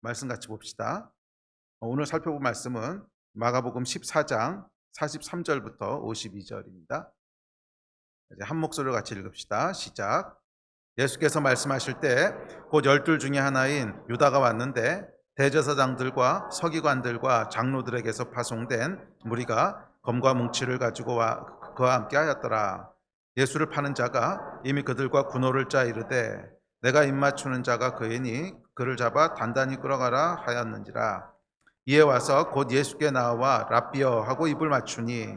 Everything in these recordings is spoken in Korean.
말씀 같이 봅시다. 오늘 살펴볼 말씀은 마가복음 14장 43절부터 52절입니다. 이제 한 목소리로 같이 읽읍시다. 시작. 예수께서 말씀하실 때 곧 12 중에 하나인 유다가 왔는데 대제사장들과 서기관들과 장로들에게서 파송된 무리가 검과 뭉치를 가지고 그와 함께 하였더라. 예수를 파는 자가 이미 그들과 군호를 짜 이르되 내가 입맞추는 자가 그이니 그를 잡아 단단히 끌어가라 하였는지라. 이에 와서 곧 예수께 나와 랍비여 하고 입을 맞추니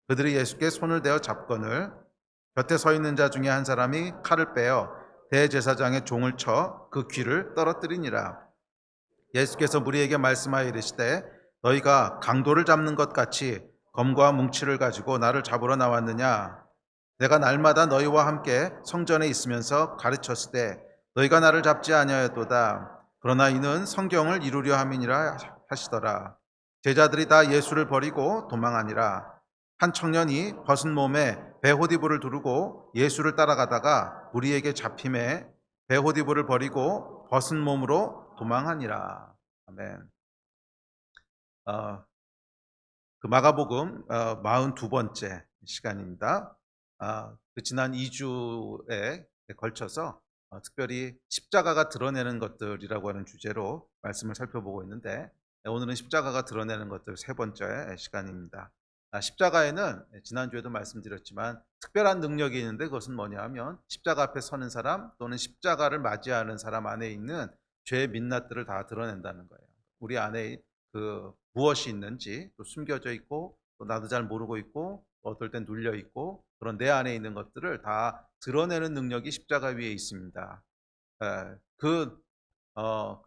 그들이 예수께 손을 대어 잡거늘 곁에 서 있는 자 중에 한 사람이 칼을 빼어 대제사장의 종을 쳐 그 귀를 떨어뜨리니라. 예수께서 무리에게 말씀하여 이르시되 너희가 강도를 잡는 것 같이 검과 뭉치를 가지고 나를 잡으러 나왔느냐. 내가 날마다 너희와 함께 성전에 있으면서 가르쳤으되 너희가 나를 잡지 아니하였도다. 그러나 이는 성경을 이루려 함이니라 하시더라. 제자들이 다 예수를 버리고 도망하니라. 한 청년이 벗은 몸에 베호디브를 두르고 예수를 따라가다가 무리에게 잡힘에 베호디브를 버리고 벗은 몸으로 도망하니라. 아멘. 그 마가복음 42번째 시간입니다. 그 지난 2주에 걸쳐서 특별히 십자가가 드러내는 것들이라고 하는 주제로 말씀을 살펴보고 있는데 오늘은 십자가가 드러내는 것들 세 번째 시간입니다. 십자가에는 지난주에도 말씀드렸지만 특별한 능력이 있는데 그것은 뭐냐 하면 십자가 앞에 서는 사람 또는 십자가를 맞이하는 사람 안에 있는 죄의 민낯들을 다 드러낸다는 거예요. 우리 안에 그 무엇이 있는지 또 숨겨져 있고 또 나도 잘 모르고 있고 또 어떨 땐 눌려 있고 그런 내 안에 있는 것들을 다 드러내는 능력이 십자가 위에 있습니다. 그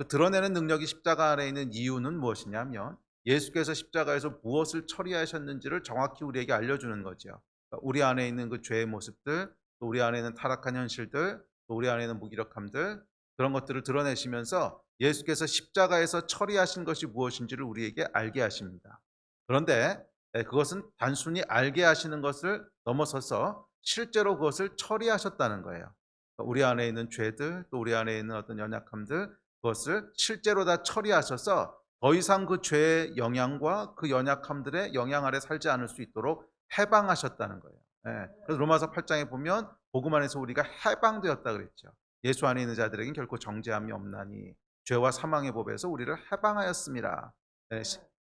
드러내는 능력이 십자가 안에 있는 이유는 무엇이냐면 예수께서 십자가에서 무엇을 처리하셨는지를 정확히 우리에게 알려주는 거죠. 우리 안에 있는 그 죄의 모습들, 또 우리 안에 있는 타락한 현실들, 또 우리 안에 있는 무기력함들 그런 것들을 드러내시면서 예수께서 십자가에서 처리하신 것이 무엇인지를 우리에게 알게 하십니다. 그런데 그것은 단순히 알게 하시는 것을 넘어서서 실제로 그것을 처리하셨다는 거예요. 우리 안에 있는 죄들 또 우리 안에 있는 어떤 연약함들 그것을 실제로 다 처리하셔서 더 이상 그 죄의 영향과 그 연약함들의 영향 아래 살지 않을 수 있도록 해방하셨다는 거예요. 그래서 로마서 8장에 보면 복음 안에서 우리가 해방되었다 그랬죠. 예수 안에 있는 자들에겐 결코 정죄함이 없나니 죄와 사망의 법에서 우리를 해방하였습니다.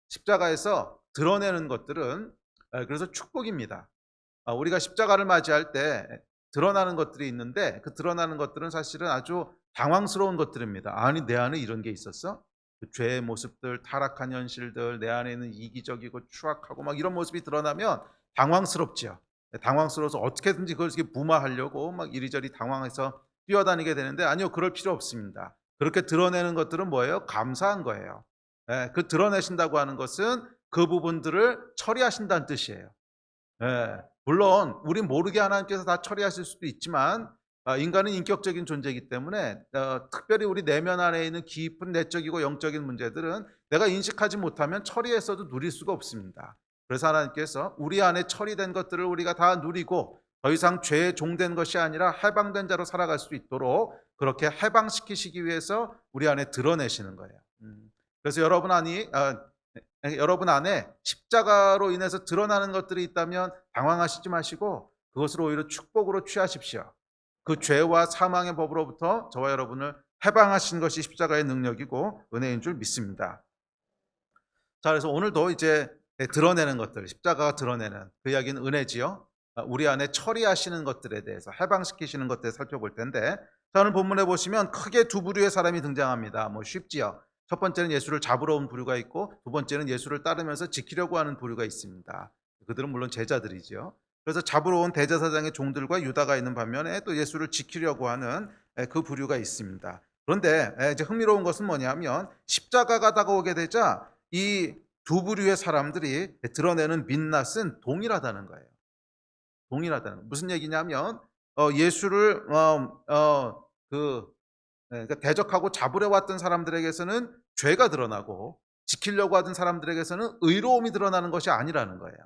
십자가에서 드러내는 것들은 그래서 축복입니다. 우리가 십자가를 맞이할 때 드러나는 것들이 있는데 그 드러나는 것들은 사실은 아주 당황스러운 것들입니다. 아니 내 안에 이런 게 있었어? 그 죄의 모습들, 타락한 현실들, 내 안에 있는 이기적이고 추악하고 막 이런 모습이 드러나면 당황스럽죠. 당황스러워서 어떻게든지 그걸 무마하려고 막 이리저리 당황해서 뛰어다니게 되는데 아니요, 그럴 필요 없습니다. 그렇게 드러내는 것들은 뭐예요? 감사한 거예요. 그 드러내신다고 하는 것은 그 부분들을 처리하신다는 뜻이에요. 물론 우리 모르게 하나님께서 다 처리하실 수도 있지만 인간은 인격적인 존재이기 때문에 특별히 우리 내면 안에 있는 깊은 내적이고 영적인 문제들은 내가 인식하지 못하면 처리했어도 누릴 수가 없습니다. 그래서 하나님께서 우리 안에 처리된 것들을 우리가 다 누리고 더 이상 죄에 종된 것이 아니라 해방된 자로 살아갈 수 있도록 그렇게 해방시키시기 위해서 우리 안에 드러내시는 거예요. 그래서 여러분 안에 십자가로 인해서 드러나는 것들이 있다면 당황하시지 마시고 그것을 오히려 축복으로 취하십시오. 그 죄와 사망의 법으로부터 저와 여러분을 해방하신 것이 십자가의 능력이고 은혜인 줄 믿습니다. 자, 그래서 오늘도 이제 드러내는 것들, 십자가가 드러내는 그 이야기는 은혜지요. 우리 안에 처리하시는 것들에 대해서 해방시키시는 것들을 살펴볼 텐데 자, 오늘 본문에 보시면 크게 두 부류의 사람이 등장합니다. 쉽지요. 첫 번째는 예수를 잡으러 온 부류가 있고 두 번째는 예수를 따르면서 지키려고 하는 부류가 있습니다. 그들은 물론 제자들이죠. 그래서 잡으러 온 대제사장의 종들과 유다가 있는 반면에 또 예수를 지키려고 하는 그 부류가 있습니다. 그런데 이제 흥미로운 것은 뭐냐면 십자가가 다가오게 되자 이 두 부류의 사람들이 드러내는 민낯은 동일하다는 거예요. 동일하다는 무슨 얘기냐면 예수를 그러니까 대적하고 잡으려 왔던 사람들에게서는 죄가 드러나고 지키려고 하던 사람들에게서는 의로움이 드러나는 것이 아니라는 거예요.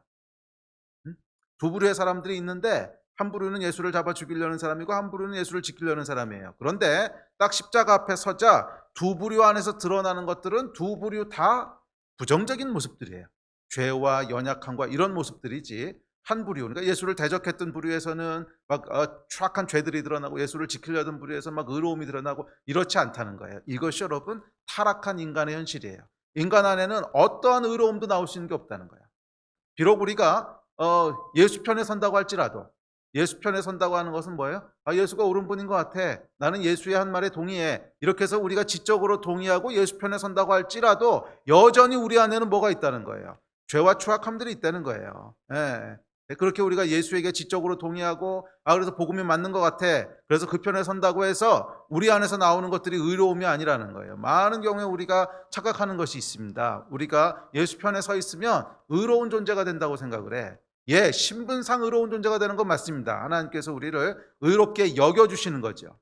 두 부류의 사람들이 있는데 한 부류는 예수를 잡아 죽이려는 사람이고 한 부류는 예수를 지키려는 사람이에요. 그런데 딱 십자가 앞에 서자 두 부류 안에서 드러나는 것들은 두 부류 다 부정적인 모습들이에요. 죄와 연약함과 이런 모습들이지, 한 부류, 그러니까 예수를 대적했던 부류에서는 막 추악한 죄들이 드러나고 예수를 지키려던 부류에서 막 의로움이 드러나고 이렇지 않다는 거예요. 이것이 여러분 타락한 인간의 현실이에요. 인간 안에는 어떠한 의로움도 나올 수 있는 게 없다는 거예요. 비록 우리가 예수 편에 선다고 할지라도, 예수 편에 선다고 하는 것은 뭐예요? 예수가 옳은 분인 것 같아, 나는 예수의 한 말에 동의해, 이렇게 해서 우리가 지적으로 동의하고 예수 편에 선다고 할지라도 여전히 우리 안에는 뭐가 있다는 거예요? 죄와 추악함들이 있다는 거예요. 예. 그렇게 우리가 예수에게 지적으로 동의하고 그래서 복음이 맞는 것 같아, 그래서 그 편에 선다고 해서 우리 안에서 나오는 것들이 의로움이 아니라는 거예요. 많은 경우에 우리가 착각하는 것이 있습니다. 우리가 예수 편에 서 있으면 의로운 존재가 된다고 생각을 해. 예, 신분상 의로운 존재가 되는 건 맞습니다. 하나님께서 우리를 의롭게 여겨주시는 거죠.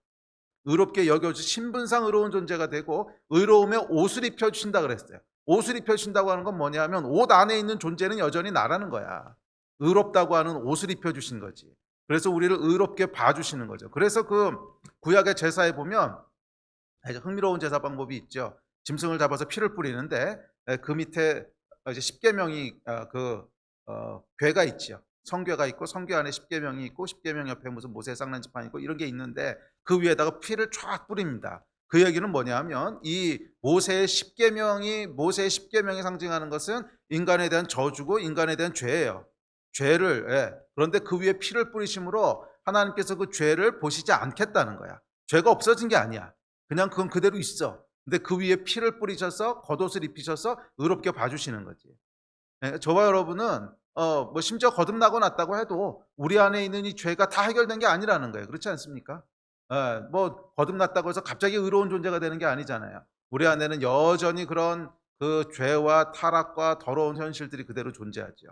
의롭게 여겨주 신분상 의로운 존재가 되고 의로움의 옷을 입혀주신다 그랬어요. 옷을 입혀주신다고 하는 건 뭐냐 하면 옷 안에 있는 존재는 여전히 나라는 거야. 의롭다고 하는 옷을 입혀주신 거지. 그래서 우리를 의롭게 봐주시는 거죠. 그래서 그 구약의 제사에 보면 흥미로운 제사 방법이 있죠. 짐승을 잡아서 피를 뿌리는데 그 밑에 이제 십계명이 궤가 있죠. 성궤가 있고 성궤 안에 십계명이 있고 십계명 옆에 무슨 모세 쌍난지판 있고 이런 게 있는데 그 위에다가 피를 쫙 뿌립니다. 그 얘기는 뭐냐면 이 모세의 십계명이 상징하는 것은 인간에 대한 저주고 인간에 대한 죄예요. 죄를, 그런데 그 위에 피를 뿌리심으로 하나님께서 그 죄를 보시지 않겠다는 거야. 죄가 없어진 게 아니야. 그냥 그건 그대로 있어. 근데 그 위에 피를 뿌리셔서 겉옷을 입히셔서 의롭게 봐주시는 거지. 저와 여러분은 뭐 심지어 거듭나고 났다고 해도 우리 안에 있는 이 죄가 다 해결된 게 아니라는 거예요. 그렇지 않습니까? 뭐 거듭났다고 해서 갑자기 의로운 존재가 되는 게 아니잖아요. 우리 안에는 여전히 그런 그 죄와 타락과 더러운 현실들이 그대로 존재하죠.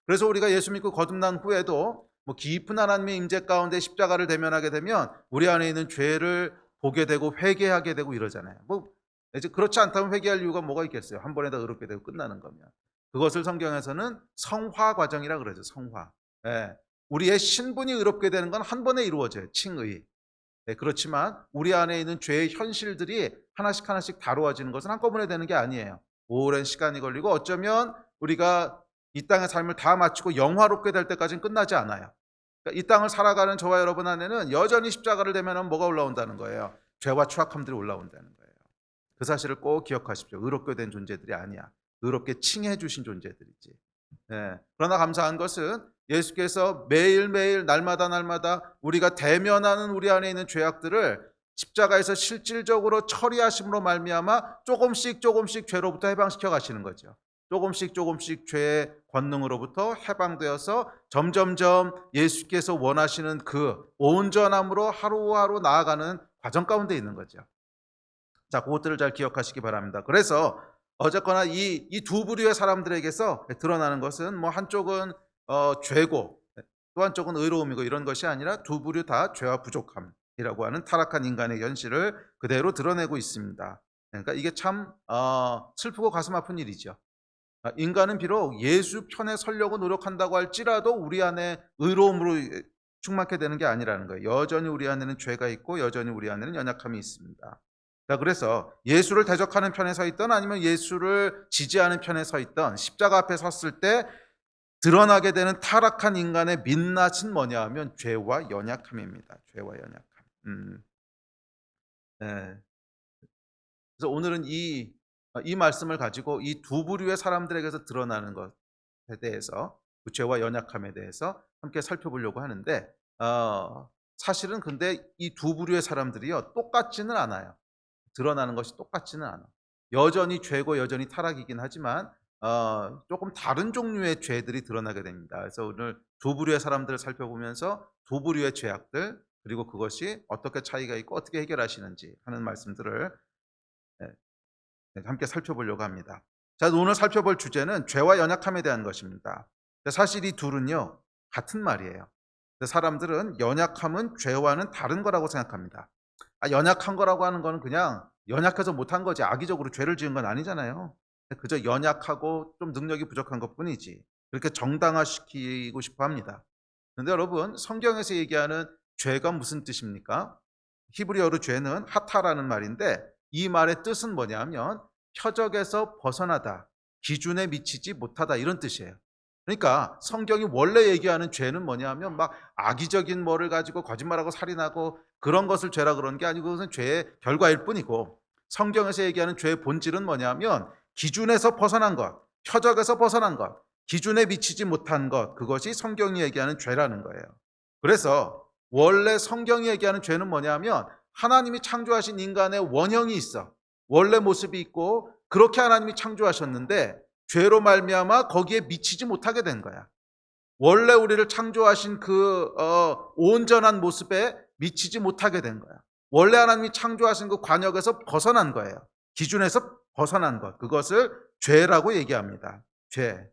그래서 우리가 예수 믿고 거듭난 후에도 뭐 깊은 하나님의 임재 가운데 십자가를 대면하게 되면 우리 안에 있는 죄를 보게 되고 회개하게 되고 이러잖아요. 뭐 이제 그렇지 않다면 회개할 이유가 뭐가 있겠어요? 한 번에 다 의롭게 되고 끝나는 거면. 그것을 성경에서는 성화 과정이라 그러죠. 성화. 우리의 신분이 의롭게 되는 건 한 번에 이루어져요. 칭의. 그렇지만 우리 안에 있는 죄의 현실들이 하나씩 하나씩 다루어지는 것은 한꺼번에 되는 게 아니에요. 오랜 시간이 걸리고 어쩌면 우리가 이 땅의 삶을 다 마치고 영화롭게 될 때까지는 끝나지 않아요. 그러니까 이 땅을 살아가는 저와 여러분 안에는 여전히 십자가를 대면하면 뭐가 올라온다는 거예요? 죄와 추악함들이 올라온다는 거예요. 그 사실을 꼭 기억하십시오. 의롭게 된 존재들이 아니야. 의롭게 칭해 주신 존재들이지. 그러나 감사한 것은 예수께서 매일매일 날마다 우리가 대면하는 우리 안에 있는 죄악들을 십자가에서 실질적으로 처리하심으로 말미암아 조금씩 죄로부터 해방시켜 가시는 거죠. 조금씩 죄의 권능으로부터 해방되어서 점점점 예수께서 원하시는 그 온전함으로 하루하루 나아가는 과정 가운데 있는 거죠. 자, 그것들을 잘 기억하시기 바랍니다. 그래서 어쨌거나 이 두 부류의 사람들에게서 드러나는 것은 뭐 한쪽은 죄고 또 한쪽은 의로움이고 이런 것이 아니라 두 부류 다 죄와 부족함이라고 하는 타락한 인간의 현실을 그대로 드러내고 있습니다. 그러니까 이게 참 슬프고 가슴 아픈 일이죠. 인간은 비록 예수 편에 서려고 노력한다고 할지라도 우리 안에 의로움으로 충만케 되는 게 아니라는 거예요. 여전히 우리 안에는 죄가 있고 여전히 우리 안에는 연약함이 있습니다. 자, 그래서 예수를 대적하는 편에 서 있던 아니면 예수를 지지하는 편에 서 있던 십자가 앞에 섰을 때 드러나게 되는 타락한 인간의 민낯은 뭐냐 하면 죄와 연약함입니다. 죄와 연약함. 네. 그래서 오늘은 이 말씀을 가지고 이 두 부류의 사람들에게서 드러나는 것에 대해서 그 죄와 연약함에 대해서 함께 살펴보려고 하는데 사실은 근데 이 두 부류의 사람들이요 똑같지는 않아요. 드러나는 것이 똑같지는 않아. 여전히 죄고 여전히 타락이긴 하지만 조금 다른 종류의 죄들이 드러나게 됩니다. 그래서 오늘 두 부류의 사람들을 살펴보면서 두 부류의 죄악들 그리고 그것이 어떻게 차이가 있고 어떻게 해결하시는지 하는 말씀들을 함께 살펴보려고 합니다. 자, 오늘 살펴볼 주제는 죄와 연약함에 대한 것입니다. 사실 이 둘은요 같은 말이에요. 사람들은 연약함은 죄와는 다른 거라고 생각합니다. 연약한 거라고 하는 거는 그냥 연약해서 못한 거지 악의적으로 죄를 지은 건 아니잖아요. 그저 연약하고 좀 능력이 부족한 것 뿐이지 그렇게 정당화시키고 싶어 합니다. 그런데 여러분, 성경에서 얘기하는 죄가 무슨 뜻입니까? 히브리어로 죄는 하타라는 말인데, 이 말의 뜻은 뭐냐면 표적에서 벗어나다, 기준에 미치지 못하다, 이런 뜻이에요. 그러니까 성경이 원래 얘기하는 죄는 뭐냐면 막 악의적인 뭐를 가지고 거짓말하고 살인하고 그런 것을 죄라 그러는 게 아니고 그것은 죄의 결과일 뿐이고, 성경에서 얘기하는 죄의 본질은 뭐냐면 기준에서 벗어난 것, 표적에서 벗어난 것, 기준에 미치지 못한 것, 그것이 성경이 얘기하는 죄라는 거예요. 그래서 원래 성경이 얘기하는 죄는 뭐냐면 하나님이 창조하신 인간의 원형이 있어. 원래 모습이 있고 그렇게 하나님이 창조하셨는데 죄로 말미암아 거기에 미치지 못하게 된 거야. 원래 우리를 창조하신 그 온전한 모습에 미치지 못하게 된 거야. 원래 하나님이 창조하신 그 관역에서 벗어난 거예요. 기준에서 벗어난 것. 그것을 죄라고 얘기합니다. 죄.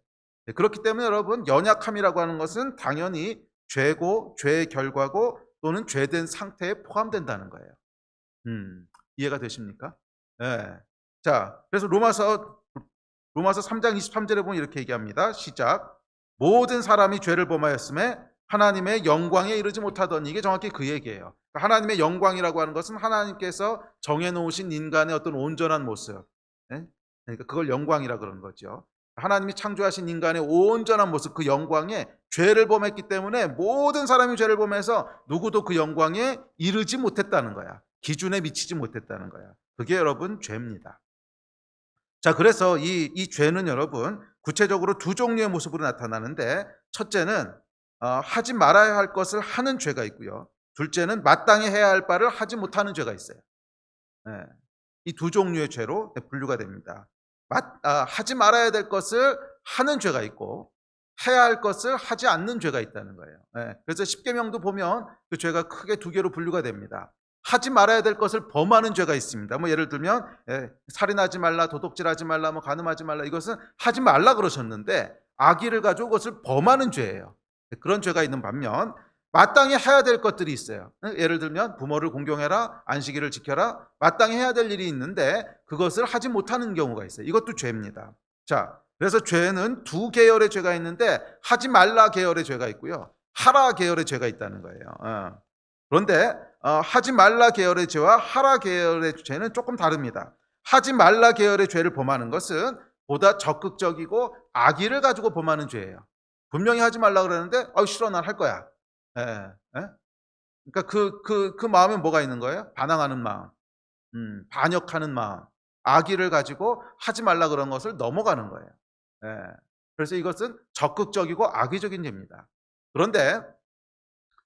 그렇기 때문에 여러분, 연약함이라고 하는 것은 당연히 죄고 죄의 결과고 또는 죄된 상태에 포함된다는 거예요. 이해가 되십니까? 예. 자, 그래서 로마서 3장 23절에 보면 이렇게 얘기합니다. 시작. 모든 사람이 죄를 범하였음에 하나님의 영광에 이르지 못하더니, 이게 정확히 그 얘기예요. 하나님의 영광이라고 하는 것은 하나님께서 정해놓으신 인간의 어떤 온전한 모습, 그러니까 그걸 영광이라 그러는 거죠. 하나님이 창조하신 인간의 온전한 모습, 그 영광에 죄를 범했기 때문에 모든 사람이 죄를 범해서 누구도 그 영광에 이르지 못했다는 거야. 기준에 미치지 못했다는 거야. 그게 여러분 죄입니다. 자, 그래서 이 죄는 여러분 구체적으로 두 종류의 모습으로 나타나는데, 첫째는 하지 말아야 할 것을 하는 죄가 있고요. 둘째는 마땅히 해야 할 바를 하지 못하는 죄가 있어요. 이 두 종류의 죄로 분류가 됩니다. 하지 말아야 될 것을 하는 죄가 있고 해야 할 것을 하지 않는 죄가 있다는 거예요. 그래서 십계명도 보면 그 죄가 크게 두 개로 분류가 됩니다. 하지 말아야 될 것을 범하는 죄가 있습니다. 뭐 예를 들면 살인하지 말라, 도둑질하지 말라, 뭐 간음하지 말라, 이것은 하지 말라 그러셨는데 악의를 가지고 그것을 범하는 죄예요. 그런 죄가 있는 반면 마땅히 해야 될 것들이 있어요. 예를 들면 부모를 공경해라, 안식일을 지켜라, 마땅히 해야 될 일이 있는데 그것을 하지 못하는 경우가 있어요. 이것도 죄입니다. 자, 그래서 죄는 두 계열의 죄가 있는데 하지 말라 계열의 죄가 있고요, 하라 계열의 죄가 있다는 거예요. 그런데 하지 말라 계열의 죄와 하라 계열의 죄는 조금 다릅니다. 하지 말라 계열의 죄를 범하는 것은 보다 적극적이고 악의를 가지고 범하는 죄예요. 분명히 하지 말라 그러는데 싫어, 난 할 거야. 그러니까 그 마음에 뭐가 있는 거예요? 반항하는 마음, 반역하는 마음, 악의를 가지고 하지 말라 그런 것을 넘어가는 거예요. 그래서 이것은 적극적이고 악의적인 죄입니다. 그런데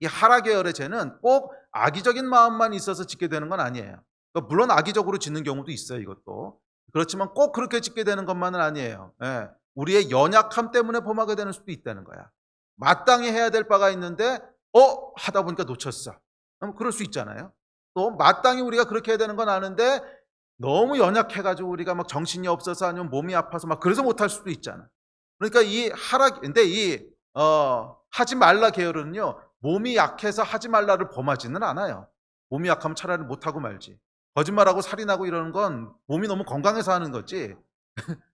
이 하라 계열의 죄는 꼭 악의적인 마음만 있어서 짓게 되는 건 아니에요. 그러니까 물론 악의적으로 짓는 경우도 있어요, 이것도. 그렇지만 꼭 그렇게 짓게 되는 것만은 아니에요. 우리의 연약함 때문에 범하게 되는 수도 있다는 거야. 마땅히 해야 될 바가 있는데 하다 보니까 놓쳤어. 그럴 수 있잖아요. 또 마땅히 우리가 그렇게 해야 되는 건 아는데 너무 연약해가지고 우리가 막 정신이 없어서 아니면 몸이 아파서 막 그래서 못할 수도 있잖아. 그러니까 근데 하지 말라 계열은요, 몸이 약해서 하지 말라를 범하지는 않아요. 몸이 약하면 차라리 못하고 말지. 거짓말하고 살인하고 이러는 건 몸이 너무 건강해서 하는 거지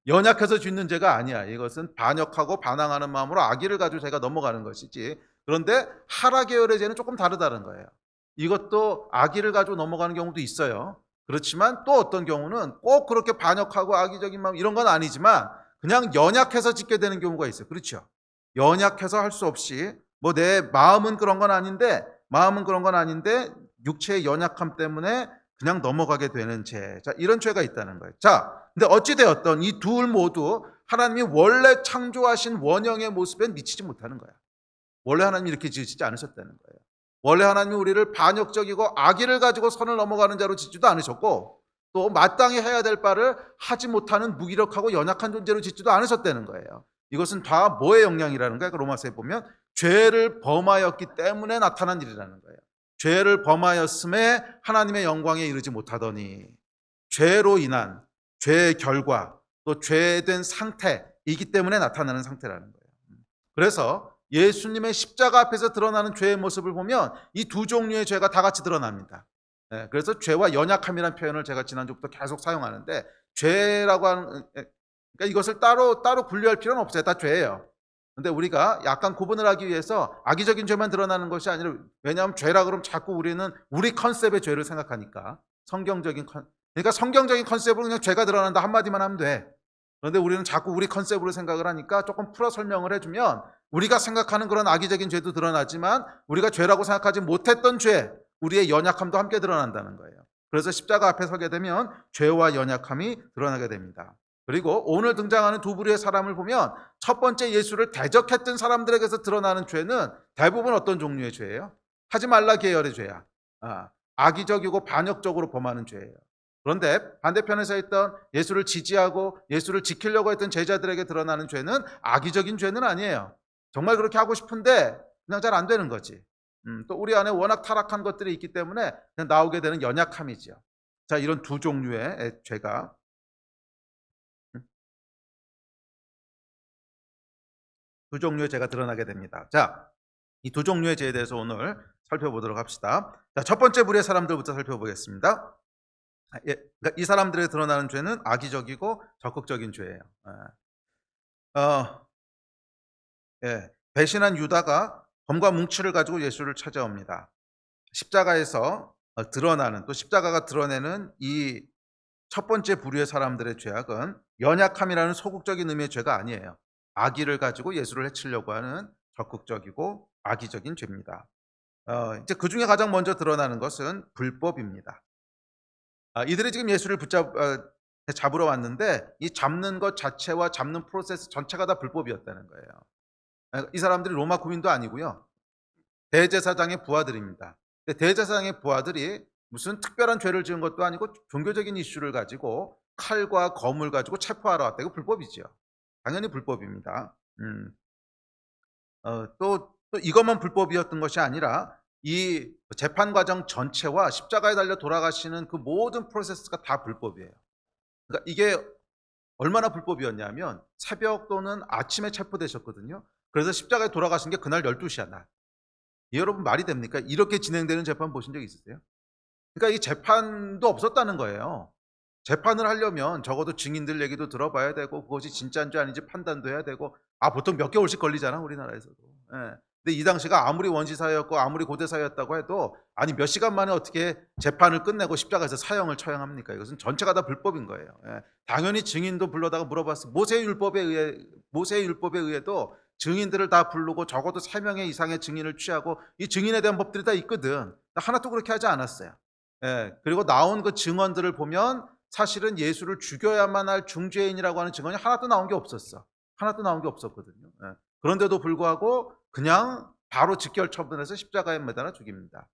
연약해서 짓는 죄가 아니야. 이것은 반역하고 반항하는 마음으로 악의를 가지고 제가 넘어가는 것이지. 그런데 하라 계열의 죄는 조금 다르다는 거예요. 이것도 악의를 가지고 넘어가는 경우도 있어요. 그렇지만 또 어떤 경우는 꼭 그렇게 반역하고 악의적인 마음 이런 건 아니지만 그냥 연약해서 짓게 되는 경우가 있어요. 그렇죠? 연약해서 할 수 없이 뭐 내 마음은 그런 건 아닌데 육체의 연약함 때문에 그냥 넘어가게 되는 죄. 자, 이런 죄가 있다는 거예요. 자, 근데 어찌되었던 이 둘 모두 하나님이 원래 창조하신 원형의 모습에 미치지 못하는 거야. 원래 하나님이 이렇게 지으시지 않으셨다는 거예요. 원래 하나님이 우리를 반역적이고 악의를 가지고 선을 넘어가는 자로 짓지도 않으셨고, 또 마땅히 해야 될 바를 하지 못하는 무기력하고 연약한 존재로 짓지도 않으셨다는 거예요. 이것은 다 뭐의 영향이라는 거예요? 로마서에 보면 죄를 범하였기 때문에 나타난 일이라는 거예요. 죄를 범하였음에 하나님의 영광에 이르지 못하더니, 죄로 인한 죄의 결과, 또 죄된 상태이기 때문에 나타나는 상태라는 거예요. 그래서 예수님의 십자가 앞에서 드러나는 죄의 모습을 보면 이 두 종류의 죄가 다 같이 드러납니다. 그래서 죄와 연약함이라는 표현을 제가 지난주부터 계속 사용하는데, 죄라고 하는, 그러니까 이것을 따로 분류할 필요는 없어요. 다 죄예요. 근데 우리가 약간 구분을 하기 위해서 악의적인 죄만 드러나는 것이 아니라, 왜냐하면 죄라 그러면 자꾸 우리는 우리 컨셉의 죄를 생각하니까, 그러니까 성경적인 컨셉으로 그냥 죄가 드러난다 한마디만 하면 돼. 그런데 우리는 자꾸 우리 컨셉으로 생각을 하니까 조금 풀어 설명을 해주면, 우리가 생각하는 그런 악의적인 죄도 드러나지만 우리가 죄라고 생각하지 못했던 죄, 우리의 연약함도 함께 드러난다는 거예요. 그래서 십자가 앞에 서게 되면 죄와 연약함이 드러나게 됩니다. 그리고 오늘 등장하는 두 부류의 사람을 보면, 첫 번째 예수를 대적했던 사람들에게서 드러나는 죄는 대부분 어떤 종류의 죄예요? 하지 말라 계열의 죄야. 악의적이고 반역적으로 범하는 죄예요. 그런데 반대편에서 있던 예수를 지지하고 예수를 지키려고 했던 제자들에게 드러나는 죄는 악의적인 죄는 아니에요. 정말 그렇게 하고 싶은데 그냥 잘 안 되는 거지. 또 우리 안에 워낙 타락한 것들이 있기 때문에 그냥 나오게 되는 연약함이죠. 자, 이런 두 종류의 죄가, 두 종류의 죄가 드러나게 됩니다. 자, 이 두 종류의 죄에 대해서 오늘 살펴보도록 합시다. 자, 첫 번째 부류의 사람들부터 살펴보겠습니다. 그러니까 이 사람들에 드러나는 죄는 악의적이고 적극적인 죄예요. 배신한 유다가 검과 뭉치를 가지고 예수를 찾아옵니다. 십자가에서 드러나는, 또 십자가가 드러내는 이 첫 번째 부류의 사람들의 죄악은 연약함이라는 소극적인 의미의 죄가 아니에요. 악의를 가지고 예수를 해치려고 하는 적극적이고 악의적인 죄입니다. 이제 그 중에 가장 먼저 드러나는 것은 불법입니다. 이들이 지금 예수를 잡으러 왔는데, 이 잡는 것 자체와 잡는 프로세스 전체가 다 불법이었다는 거예요. 이 사람들이 로마 군인도 아니고요, 대제사장의 부하들입니다. 대제사장의 부하들이 무슨 특별한 죄를 지은 것도 아니고 종교적인 이슈를 가지고 칼과 검을 가지고 체포하러 왔다. 이거 불법이죠. 당연히 불법입니다. 또 이것만 불법이었던 것이 아니라 이 재판 과정 전체와 십자가에 달려 돌아가시는 그 모든 프로세스가 다 불법이에요. 그러니까 이게 얼마나 불법이었냐면, 새벽 또는 아침에 체포되셨거든요. 그래서 십자가에 돌아가신 게 그날 12시야 날. 여러분 말이 됩니까? 이렇게 진행되는 재판 보신 적 있으세요? 그러니까 이 재판도 없었다는 거예요. 재판을 하려면 적어도 증인들 얘기도 들어봐야 되고, 그것이 진짜인지 아닌지 판단도 해야 되고, 보통 몇 개월씩 걸리잖아 우리나라에서도. 근데 이 당시가 아무리 원시사회였고 아무리 고대사회였다고 해도, 아니 몇 시간 만에 어떻게 재판을 끝내고 십자가에서 사형을 처형합니까? 이것은 전체가 다 불법인 거예요. 당연히 증인도 불러다가 물어봤어. 모세의 율법에 의해도 증인들을 다 부르고 적어도 3명의 이상의 증인을 취하고, 이 증인에 대한 법들이 다 있거든. 하나도 그렇게 하지 않았어요. 그리고 나온 그 증언들을 보면 사실은 예수를 죽여야만 할 중죄인이라고 하는 증언이 하나도 나온 게 없었어. 하나도 나온 게 없었거든요. 그런데도 불구하고 그냥 바로 직결 처분해서 십자가에 매달아 죽입니다.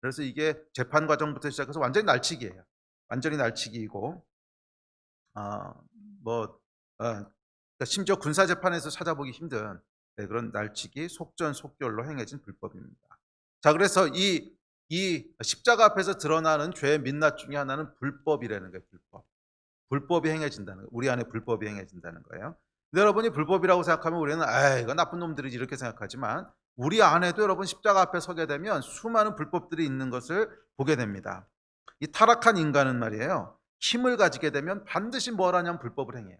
그래서 이게 재판 과정부터 시작해서 완전히 날치기예요. 완전히 날치기이고, 그러니까 심지어 군사 재판에서 찾아보기 힘든 그런 날치기, 속전속결로 행해진 불법입니다. 자, 그래서 이 십자가 앞에서 드러나는 죄의 민낯 중에 하나는 불법이라는 거예요. 불법이 행해진다는 거예요. 우리 안에 불법이 행해진다는 거예요. 근데 여러분이 불법이라고 생각하면 우리는 이거 나쁜 놈들이지 이렇게 생각하지만, 우리 안에도 여러분 십자가 앞에 서게 되면 수많은 불법들이 있는 것을 보게 됩니다. 이 타락한 인간은 말이에요, 힘을 가지게 되면 반드시 뭘 하냐면 불법을 행해요.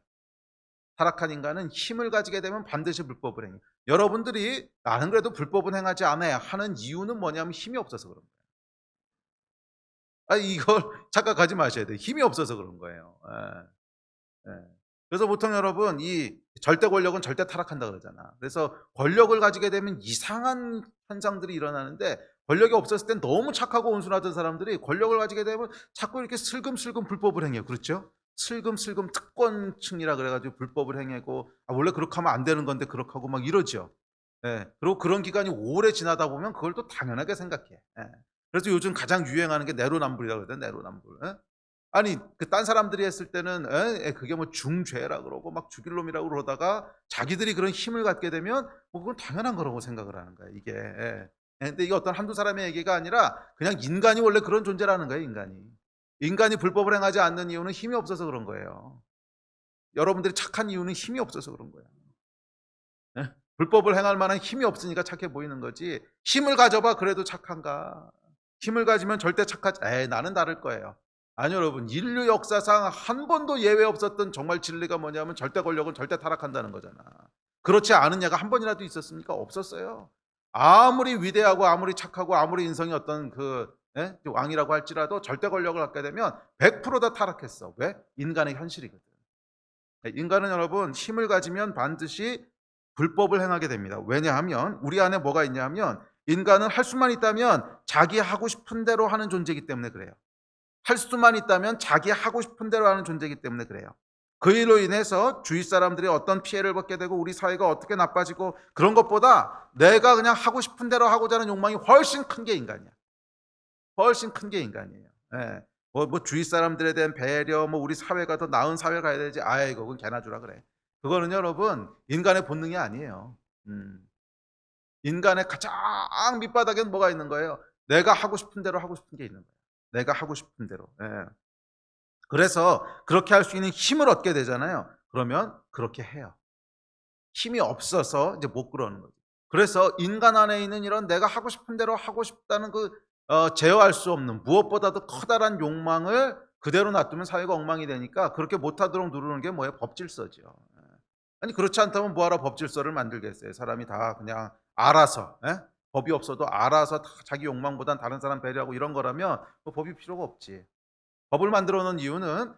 타락한 인간은 힘을 가지게 되면 반드시 불법을 행해요. 여러분들이 나는 그래도 불법은 행하지 않아야 하는 이유는 뭐냐면 힘이 없어서 그런 거예요. 이걸 착각하지 마셔야 돼요. 힘이 없어서 그런 거예요. 그래서 보통 여러분, 이 절대 권력은 절대 타락한다 그러잖아. 그래서 권력을 가지게 되면 이상한 현상들이 일어나는데, 권력이 없었을 땐 너무 착하고 온순하던 사람들이 권력을 가지게 되면 자꾸 이렇게 슬금슬금 불법을 행해요. 그렇죠? 슬금슬금 특권층이라 그래가지고 불법을 행하고, 원래 그렇게 하면 안 되는 건데 그렇게 하고 막 이러죠. 그리고 그런 기간이 오래 지나다 보면 그걸 또 당연하게 생각해. 그래서 요즘 가장 유행하는 게 내로남불이라고 그러거든. 내로남불. 아니 그 딴 사람들이 했을 때는 그게 뭐 중죄라 그러고 막 죽일 놈이라고 그러다가, 자기들이 그런 힘을 갖게 되면 그건 당연한 거라고 생각을 하는 거야 이게. 근데 이게 어떤 한두 사람의 얘기가 아니라 그냥 인간이 원래 그런 존재라는 거예요. 인간이 불법을 행하지 않는 이유는 힘이 없어서 그런 거예요. 여러분들이 착한 이유는 힘이 없어서 그런 거예요. 불법을 행할 만한 힘이 없으니까 착해 보이는 거지, 힘을 가져봐 그래도 착한가? 힘을 가지면 절대 착하지. 나는 다를 거예요. 아니요 여러분, 인류 역사상 한 번도 예외 없었던 정말 진리가 뭐냐면 절대 권력은 절대 타락한다는 거잖아. 그렇지 않은 예가 한 번이라도 있었습니까? 없었어요. 아무리 위대하고 아무리 착하고 아무리 인성이 어떤 왕이라고 할지라도 절대 권력을 갖게 되면 100%다 타락했어. 왜? 인간의 현실이거든. 인간은 여러분 힘을 가지면 반드시 불법을 행하게 됩니다. 왜냐하면 우리 안에 뭐가 있냐면 인간은 할 수만 있다면 자기 하고 싶은 대로 하는 존재이기 때문에 그래요. 할 수만 있다면 자기 하고 싶은 대로 하는 존재이기 때문에 그래요. 그 일로 인해서 주위 사람들이 어떤 피해를 받게 되고 우리 사회가 어떻게 나빠지고 그런 것보다 내가 그냥 하고 싶은 대로 하고자 하는 욕망이 훨씬 큰 게 인간이야. 훨씬 큰 게 인간이에요. 예. 뭐 주위 사람들에 대한 배려, 뭐 우리 사회가 더 나은 사회를 가야 되지. 아이, 그건 개나 주라 그래. 그거는 여러분 인간의 본능이 아니에요. 인간의 가장 밑바닥에는 뭐가 있는 거예요? 내가 하고 싶은 대로 하고 싶은 게 있는 거예요. 내가 하고 싶은 대로. 예. 그래서 그렇게 할 수 있는 힘을 얻게 되잖아요. 그러면 그렇게 해요. 힘이 없어서 이제 못 그러는 거죠. 그래서 인간 안에 있는 이런 내가 하고 싶은 대로 하고 싶다는 제어할 수 없는 무엇보다도 커다란 욕망을 그대로 놔두면 사회가 엉망이 되니까 그렇게 못하도록 누르는 게 뭐예요? 법질서죠. 아니 그렇지 않다면 뭐하러 법질서를 만들겠어요? 사람이 다 그냥 알아서 법이 없어도 알아서 다 자기 욕망보단 다른 사람 배려하고 이런 거라면 뭐 법이 필요가 없지. 법을 만들어 놓은 이유는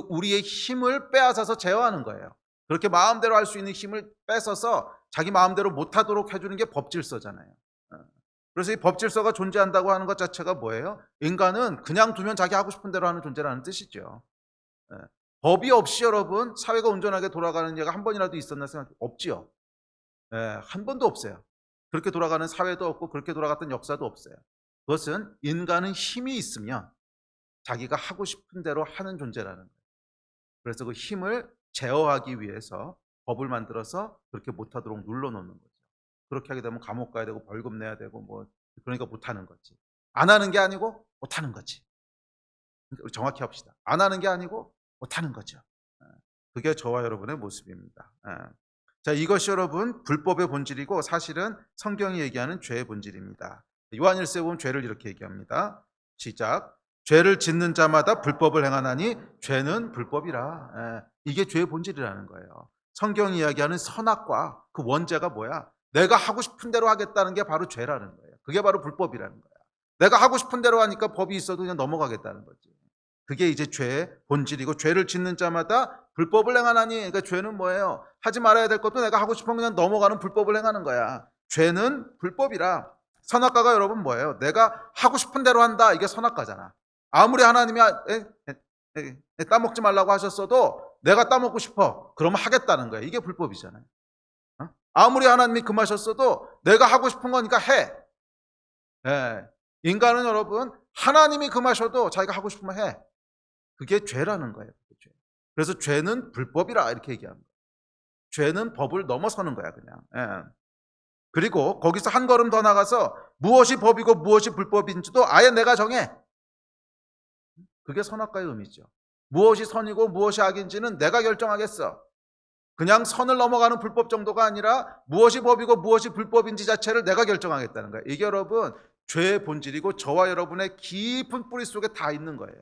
우리의 힘을 빼앗아서 제어하는 거예요. 그렇게 마음대로 할 수 있는 힘을 뺏어서 자기 마음대로 못하도록 해주는 게 법질서잖아요. 그래서 이 법질서가 존재한다고 하는 것 자체가 뭐예요? 인간은 그냥 두면 자기 하고 싶은 대로 하는 존재라는 뜻이죠. 법이 없이 여러분 사회가 온전하게 돌아가는 예가 한 번이라도 있었나 생각 없지요. 한 번도 없어요. 그렇게 돌아가는 사회도 없고 그렇게 돌아갔던 역사도 없어요. 그것은 인간은 힘이 있으면 자기가 하고 싶은 대로 하는 존재라는 거예요. 그래서 그 힘을 제어하기 위해서 법을 만들어서 그렇게 못하도록 눌러놓는 거죠. 그렇게 하게 되면 감옥 가야 되고 벌금 내야 되고 뭐 그러니까 못하는 거지. 안 하는 게 아니고 못하는 거지. 우리 정확히 합시다. 안 하는 게 아니고 못하는 거죠. 그게 저와 여러분의 모습입니다. 자, 이것이 여러분 불법의 본질이고 사실은 성경이 얘기하는 죄의 본질입니다. 요한일서에 보면 죄를 이렇게 얘기합니다. 시작. 죄를 짓는 자마다 불법을 행하나니 죄는 불법이라. 이게 죄의 본질이라는 거예요. 성경이 이야기하는 선악과 그 원죄가 뭐야? 내가 하고 싶은 대로 하겠다는 게 바로 죄라는 거예요. 그게 바로 불법이라는 거야. 내가 하고 싶은 대로 하니까 법이 있어도 그냥 넘어가겠다는 거지. 그게 이제 죄의 본질이고 죄를 짓는 자마다 불법을 행하나니, 그러니까 죄는 뭐예요? 하지 말아야 될 것도 내가 하고 싶으면 그냥 넘어가는 불법을 행하는 거야. 죄는 불법이라. 선악과가 여러분 뭐예요? 내가 하고 싶은 대로 한다. 이게 선악과잖아. 아무리 하나님이 따먹지 말라고 하셨어도 내가 따먹고 싶어. 그러면 하겠다는 거야. 이게 불법이잖아요. 아무리 하나님이 금하셨어도 내가 하고 싶은 거니까 해. 인간은 여러분 하나님이 금하셔도 자기가 하고 싶으면 해. 그게 죄라는 거예요. 그래서 죄는 불법이라 이렇게 얘기합니다. 죄는 법을 넘어서는 거야 그냥. 그리고 거기서 한 걸음 더 나가서 무엇이 법이고 무엇이 불법인지도 아예 내가 정해. 그게 선악과의 의미죠. 무엇이 선이고 무엇이 악인지는 내가 결정하겠어. 그냥 선을 넘어가는 불법 정도가 아니라 무엇이 법이고 무엇이 불법인지 자체를 내가 결정하겠다는 거예요. 이게 여러분 죄의 본질이고 저와 여러분의 깊은 뿌리 속에 다 있는 거예요.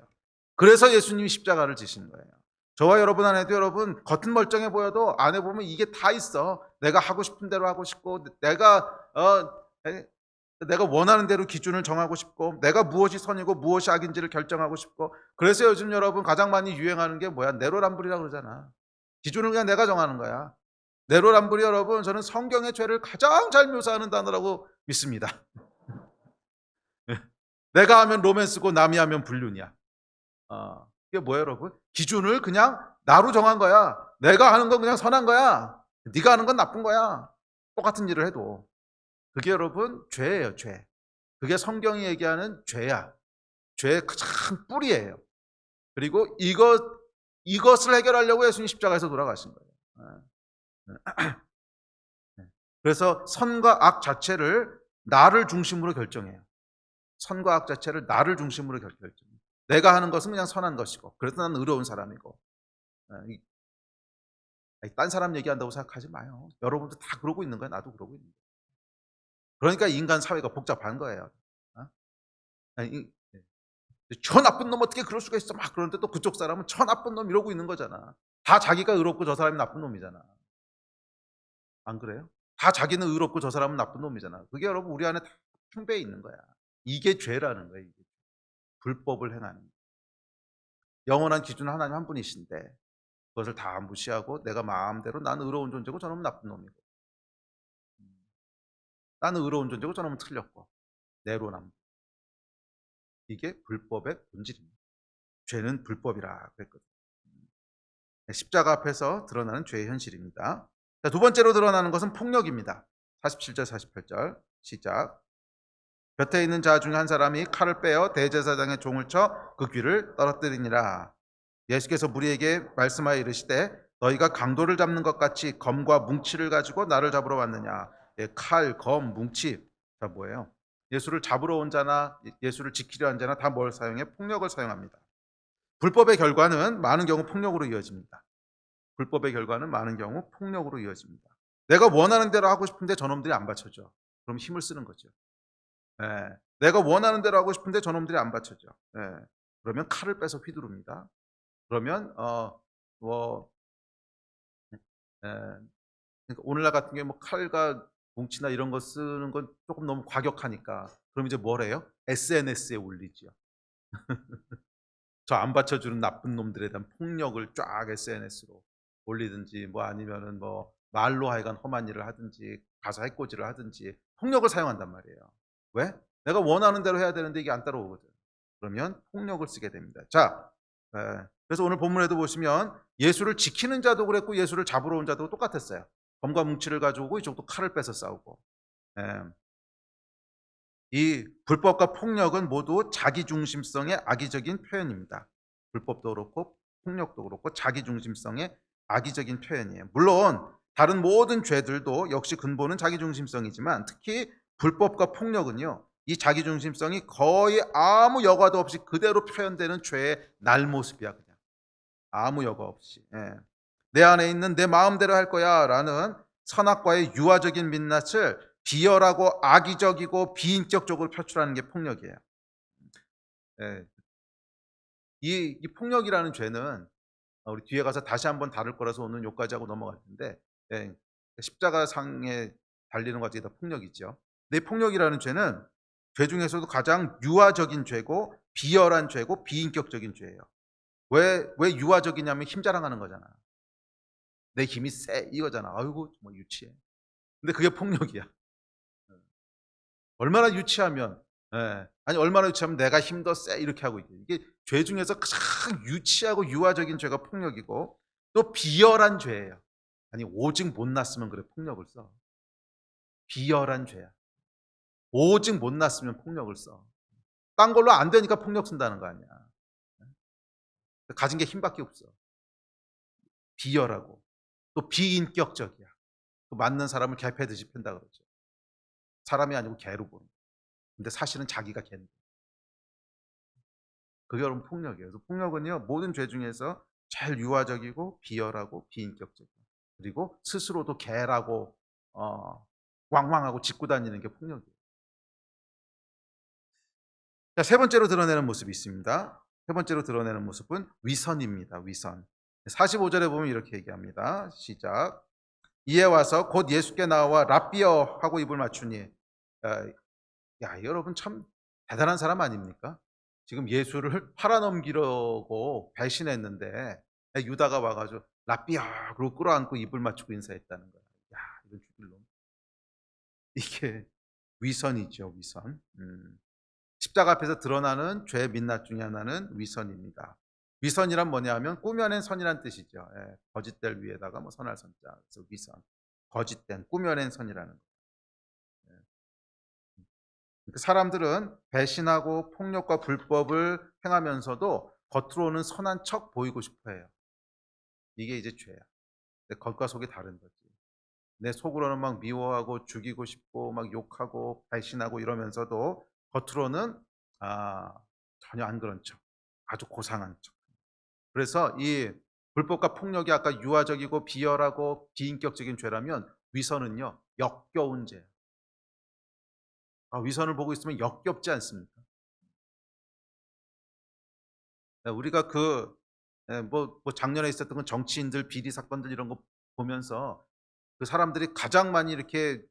그래서 예수님이 십자가를 지신 거예요. 저와 여러분 안에도 여러분 겉은 멀쩡해 보여도 안에 보면 이게 다 있어. 내가 하고 싶은 대로 하고 싶고 내가 원하는 대로 기준을 정하고 싶고 내가 무엇이 선이고 무엇이 악인지를 결정하고 싶고 그래서 요즘 여러분 가장 많이 유행하는 게 뭐야? 내로남불이라고 그러잖아. 기준을 그냥 내가 정하는 거야. 내로남불이 여러분 저는 성경의 죄를 가장 잘 묘사하는 단어라고 믿습니다. 내가 하면 로맨스고 남이 하면 불륜이야. 이게 뭐예요 여러분? 기준을 그냥 나로 정한 거야. 내가 하는 건 그냥 선한 거야. 네가 하는 건 나쁜 거야. 똑같은 일을 해도. 그게 여러분 죄예요. 죄. 그게 성경이 얘기하는 죄야. 죄의 가장 뿌리예요. 그리고 이것을 해결하려고 예수님 십자가에서 돌아가신 거예요. 그래서 선과 악 자체를 나를 중심으로 결정해요. 선과 악 자체를 나를 중심으로 결정해요. 내가 하는 것은 그냥 선한 것이고 그래서 나는 의로운 사람이고 딴 사람 얘기한다고 생각하지 마요. 여러분도 다 그러고 있는 거예요. 나도 그러고 있는 거예요. 그러니까 인간 사회가 복잡한 거예요. 저 나쁜 놈 어떻게 그럴 수가 있어 막 그러는데 또 그쪽 사람은 저 나쁜 놈 이러고 있는 거잖아. 다 자기가 의롭고 저 사람이 나쁜 놈이잖아. 안 그래요? 다 자기는 의롭고 저 사람은 나쁜 놈이잖아. 그게 여러분 우리 안에 다 충배해 있는 거야. 이게 죄라는 거예요. 이게. 불법을 행하는. 영원한 기준은 하나님 한 분이신데 그것을 다 무시하고 내가 마음대로 나는 의로운 존재고 저놈은 나쁜 놈이고, 나는 의로운 존재고 저놈은 틀렸고, 내로남. 이게 불법의 본질입니다. 죄는 불법이라 그랬거든요. 십자가 앞에서 드러나는 죄의 현실입니다. 자, 두 번째로 드러나는 것은 폭력입니다. 47절 48절 시작. 곁에 있는 자 중에 한 사람이 칼을 빼어 대제사장의 종을 쳐 그 귀를 떨어뜨리니라. 예수께서 무리에게 말씀하여 이르시되 너희가 강도를 잡는 것 같이 검과 뭉치를 가지고 나를 잡으러 왔느냐. 예, 칼, 검, 뭉치 다 뭐예요? 예수를 잡으러 온 자나 예수를 지키려 한 자나 다 뭘 사용해? 폭력을 사용합니다. 불법의 결과는 많은 경우 폭력으로 이어집니다. 불법의 결과는 많은 경우 폭력으로 이어집니다. 내가 원하는 대로 하고 싶은데 저놈들이 안 받쳐줘. 그럼 힘을 쓰는 거죠. 예. 내가 원하는 대로 하고 싶은데 저놈들이 안 받쳐줘. 예. 그러면 칼을 빼서 휘두릅니다. 그러면 뭐 예. 그러니까 오늘날 같은 경우에 뭐 칼과 뭉치나 이런 거 쓰는 건 조금 너무 과격하니까 그럼 이제 뭘 해요? SNS에 올리죠. 저 안 받쳐주는 나쁜 놈들에 대한 폭력을 쫙 SNS로 올리든지 뭐 아니면은 뭐 말로 하여간 험한 일을 하든지 가서 해코지를 하든지 폭력을 사용한단 말이에요. 왜? 내가 원하는 대로 해야 되는데 이게 안 따라오거든. 그러면 폭력을 쓰게 됩니다. 자, 그래서 오늘 본문에도 보시면 예수를 지키는 자도 그랬고 예수를 잡으러 온 자도 똑같았어요. 검과 뭉치를 가지고 오고 이쪽도 칼을 빼서 싸우고. 예. 이 불법과 폭력은 모두 자기중심성의 악의적인 표현입니다. 불법도 그렇고 폭력도 그렇고 자기중심성의 악의적인 표현이에요. 물론 다른 모든 죄들도 역시 근본은 자기중심성이지만 특히 불법과 폭력은요, 이 자기중심성이 거의 아무 여과도 없이 그대로 표현되는 죄의 날모습이야. 그냥 아무 여과 없이. 예. 내 안에 있는 내 마음대로 할 거야 라는 선악과의 유아적인 민낯을 비열하고 악의적이고 비인격적으로 표출하는 게 폭력이에요. 예. 이 폭력이라는 죄는 우리 뒤에 가서 다시 한번 다룰 거라서 오늘 여기까지 하고 넘어갈 텐데, 예. 십자가상에 달리는 과정이 다 폭력이죠. 근데 폭력이라는 죄는 죄 중에서도 가장 유아적인 죄고 비열한 죄고 비인격적인 죄예요. 왜 유아적이냐면 힘 자랑하는 거잖아. 내 힘이 세 이거잖아. 아이고 정말 유치해. 근데 그게 폭력이야. 얼마나 유치하면, 아니 얼마나 유치하면 내가 힘 더 세 이렇게 하고 있게. 이게 죄 중에서 가장 유치하고 유아적인 죄가 폭력이고 또 비열한 죄예요. 아니 오직 못났으면 그래 폭력을 써. 비열한 죄야. 오직 못났으면 폭력을 써. 딴 걸로 안 되니까 폭력 쓴다는 거 아니야. 가진 게 힘밖에 없어. 비열하고 또 비인격적이야. 또 맞는 사람을 개 패듯이 팬다 그러죠. 사람이 아니고 개로 보는. 근데 사실은 자기가 개인데. 그게 여러분 폭력이에요. 그래서 폭력은요 모든 죄 중에서 제일 유아적이고 비열하고 비인격적이에요. 그리고 스스로도 개라고 왕왕하고 짖고 다니는 게 폭력이에요. 자, 세 번째로 드러내는 모습이 있습니다. 세 번째로 드러내는 모습은 위선입니다. 위선. 45절에 보면 이렇게 얘기합니다. 시작. 이에 와서 곧 예수께 나와 랍비여 하고 입을 맞추니, 야 여러분 참 대단한 사람 아닙니까? 지금 예수를 팔아넘기려고 배신했는데 유다가 와가지고 랍비야 그러고 끌어안고 입을 맞추고 인사했다는 거야. 야 이건 죽일 놈. 이게 위선이죠. 위선. 십자가 앞에서 드러나는 죄의 민낯 중에 하나는 위선입니다. 위선이란 뭐냐 하면 꾸며낸 선이란 뜻이죠. 예, 거짓될 위에다가 뭐 선할 선자. 그래서 위선. 거짓된 꾸며낸 선이라는 거. 그 사람들은 배신하고 폭력과 불법을 행하면서도 겉으로는 선한 척 보이고 싶어 해요. 이게 이제 죄야. 근데 겉과 속이 다른 거지. 내 속으로는 막 미워하고 죽이고 싶고 막 욕하고 배신하고 이러면서도 겉으로는 전혀 안 그런 척. 아주 고상한 척. 그래서 이 불법과 폭력이 아까 유아적이고 비열하고 비인격적인 죄라면 위선은요 역겨운 죄. 위선을 보고 있으면 역겹지 않습니까? 우리가 뭐 작년에 있었던 건 정치인들 비리 사건들 이런 거 보면서 그 사람들이 가장 많이 이렇게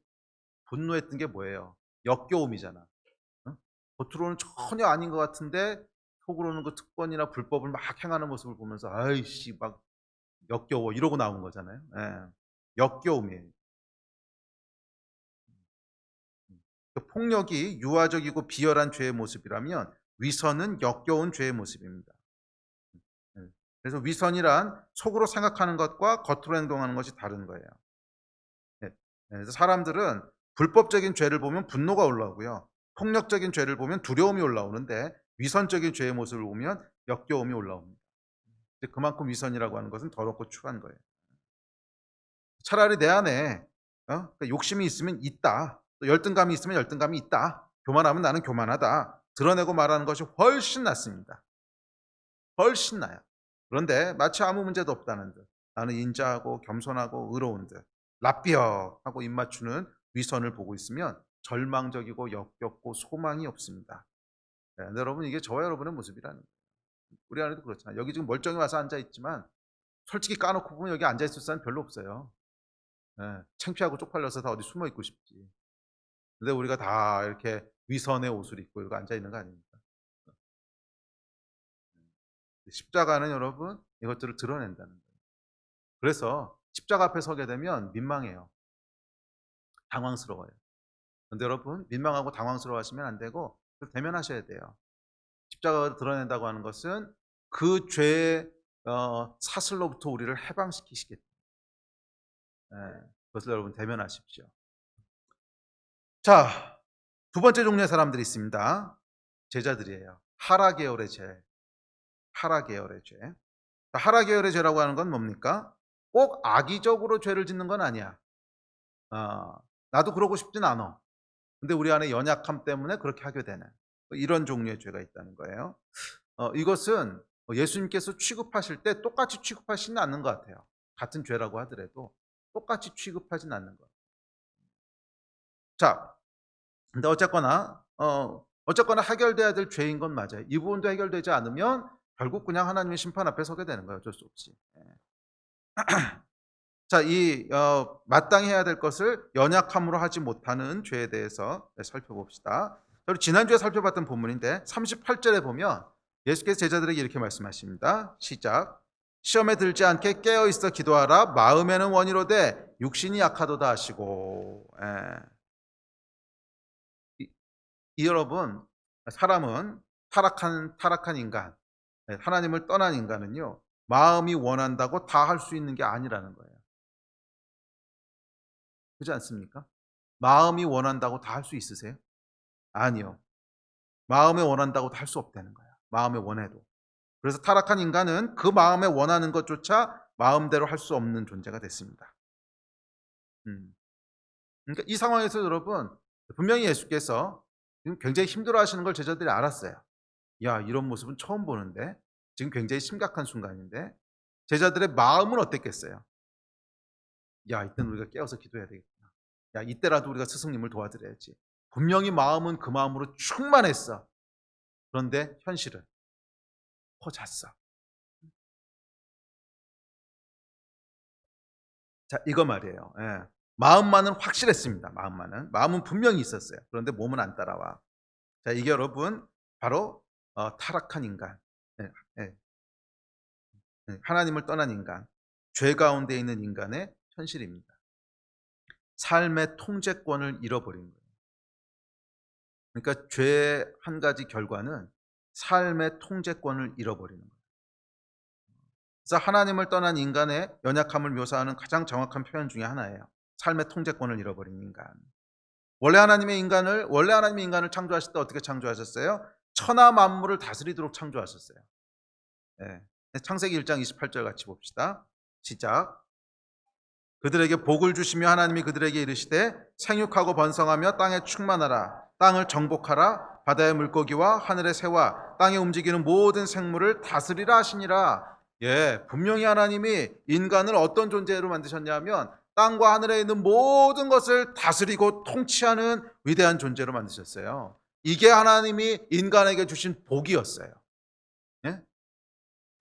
분노했던 게 뭐예요? 역겨움이잖아. 어? 겉으로는 전혀 아닌 것 같은데 속으로는 그 특권이나 불법을 막 행하는 모습을 보면서 아이씨 막 역겨워 이러고 나온 거잖아요. 예. 역겨움이에요. 그 폭력이 유아적이고 비열한 죄의 모습이라면 위선은 역겨운 죄의 모습입니다. 예. 그래서 위선이란 속으로 생각하는 것과 겉으로 행동하는 것이 다른 거예요. 예. 그래서 사람들은 불법적인 죄를 보면 분노가 올라오고요. 폭력적인 죄를 보면 두려움이 올라오는데 위선적인 죄의 모습을 보면 역겨움이 올라옵니다. 그만큼 위선이라고 하는 것은 더럽고 추한 거예요. 차라리 내 안에 그러니까 욕심이 있으면 있다. 또 열등감이 있으면 열등감이 있다. 교만하면 나는 교만하다. 드러내고 말하는 것이 훨씬 낫습니다. 훨씬 나아요. 그런데 마치 아무 문제도 없다는 듯 나는 인자하고 겸손하고 의로운 듯 라삐역하고 입맞추는 위선을 보고 있으면 절망적이고 역겹고 소망이 없습니다. 네, 여러분 이게 저와 여러분의 모습이라는 거예요. 우리 안에도 그렇잖아요. 여기 지금 멀쩡히 와서 앉아 있지만 솔직히 까놓고 보면 여기 앉아 있을 사람 별로 없어요. 예, 창피하고 쪽팔려서 다 어디 숨어 있고 싶지. 근데 우리가 다 이렇게 위선의 옷을 입고 이렇게 앉아 있는 거 아닙니까? 십자가는 여러분 이것들을 드러낸다는 거예요. 그래서 십자가 앞에 서게 되면 민망해요. 당황스러워요. 근데 여러분 민망하고 당황스러워하시면 안 되고 대면하셔야 돼요. 십자가를 드러낸다고 하는 것은 그 죄의 사슬로부터 우리를 해방시키시겠다. 그것을 여러분 대면하십시오. 자, 두 번째 종류의 사람들이 있습니다. 제자들이에요. 하라 계열의 죄. 하라 계열의 죄. 하라 계열의 죄라고 하는 건 뭡니까? 꼭 악의적으로 죄를 짓는 건 아니야. 나도 그러고 싶진 않아. 근데 우리 안에 연약함 때문에 그렇게 하게 되는 이런 종류의 죄가 있다는 거예요. 이것은 예수님께서 취급하실 때 똑같이 취급하시는 않는 것 같아요. 같은 죄라고 하더라도 똑같이 취급하진 않는 것. 자, 근데 어쨌거나 해결돼야 될 죄인 건 맞아요. 이 부분도 해결되지 않으면 결국 그냥 하나님의 심판 앞에 서게 되는 거예요. 어쩔 수 없이. 자, 마땅히 해야 될 것을 연약함으로 하지 못하는 죄에 대해서 살펴봅시다. 우리 지난주에 살펴봤던 본문인데 38절에 보면 예수께서 제자들에게 이렇게 말씀하십니다. 시작. 시험에 들지 않게 깨어 있어 기도하라. 마음에는 원이로되 육신이 약하도다 하시고. 여러분, 사람은 타락한 인간, 하나님을 떠난 인간은요, 마음이 원한다고 다 할 수 있는 게 아니라는 거예요. 그렇지 않습니까? 마음이 원한다고 다 할 수 있으세요? 아니요. 마음에 원한다고 다 할 수 없다는 거예요. 마음에 원해도. 그래서 타락한 인간은 그 마음에 원하는 것조차 마음대로 할 수 없는 존재가 됐습니다. 그러니까 이 상황에서 여러분 분명히 예수께서 굉장히 힘들어하시는 걸 제자들이 알았어요. 야, 이런 모습은 처음 보는데 지금 굉장히 심각한 순간인데 제자들의 마음은 어땠겠어요? 야, 이때는 우리가 깨어서 기도해야 되겠구나. 야, 이때라도 우리가 스승님을 도와드려야지. 분명히 마음은 그 마음으로 충만했어. 그런데 현실은 잤어. 자, 이거 말이에요. 마음만은 확실했습니다. 마음은 분명히 있었어요. 그런데 몸은 안 따라와. 자, 이게 여러분 바로 타락한 인간, 예, 예, 하나님을 떠난 인간, 죄 가운데 있는 인간의 현실입니다. 삶의 통제권을 잃어버린 거예요. 그러니까 죄의 한 가지 결과는 삶의 통제권을 잃어버리는 거예요. 그래서 하나님을 떠난 인간의 연약함을 묘사하는 가장 정확한 표현 중에 하나예요. 삶의 통제권을 잃어버린 인간. 원래 하나님의 인간을 창조하실 때 어떻게 창조하셨어요? 천하 만물을 다스리도록 창조하셨어요. 창세기 1장 28절 같이 봅시다. 시작. 그들에게 복을 주시며 하나님이 그들에게 이르시되 생육하고 번성하며 땅에 충만하라. 땅을 정복하라. 바다의 물고기와 하늘의 새와 땅에 움직이는 모든 생물을 다스리라 하시니라. 분명히 하나님이 인간을 어떤 존재로 만드셨냐면 땅과 하늘에 있는 모든 것을 다스리고 통치하는 위대한 존재로 만드셨어요. 이게 하나님이 인간에게 주신 복이었어요.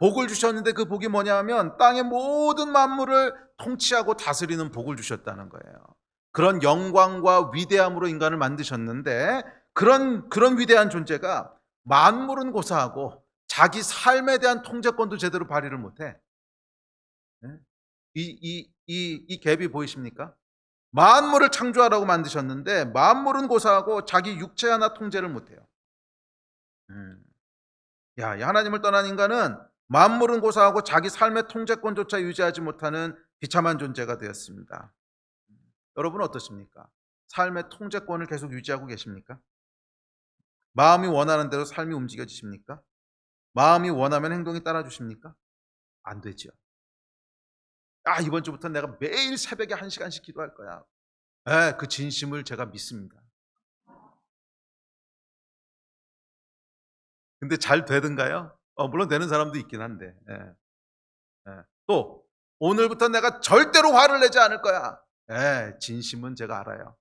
복을 주셨는데 그 복이 뭐냐 하면 땅의 모든 만물을 통치하고 다스리는 복을 주셨다는 거예요. 그런 영광과 위대함으로 인간을 만드셨는데 그런 위대한 존재가 만물은 고사하고 자기 삶에 대한 통제권도 제대로 발휘를 못해. 이 갭이 보이십니까? 만물을 창조하라고 만드셨는데 만물은 고사하고 자기 육체 하나 통제를 못해요. 야, 이 하나님을 떠난 인간은 만물은 고사하고 자기 삶의 통제권조차 유지하지 못하는 비참한 존재가 되었습니다. 여러분은 어떻습니까? 삶의 통제권을 계속 유지하고 계십니까? 마음이 원하는 대로 삶이 움직여지십니까? 마음이 원하면 행동이 따라주십니까? 안 되죠. 이번 주부터 내가 매일 새벽에 1시간씩 기도할 거야. 그 진심을 제가 믿습니다. 근데 잘 되든가요? 물론 되는 사람도 있긴 한데. 또 오늘부터 내가 절대로 화를 내지 않을 거야. 진심은 제가 알아요.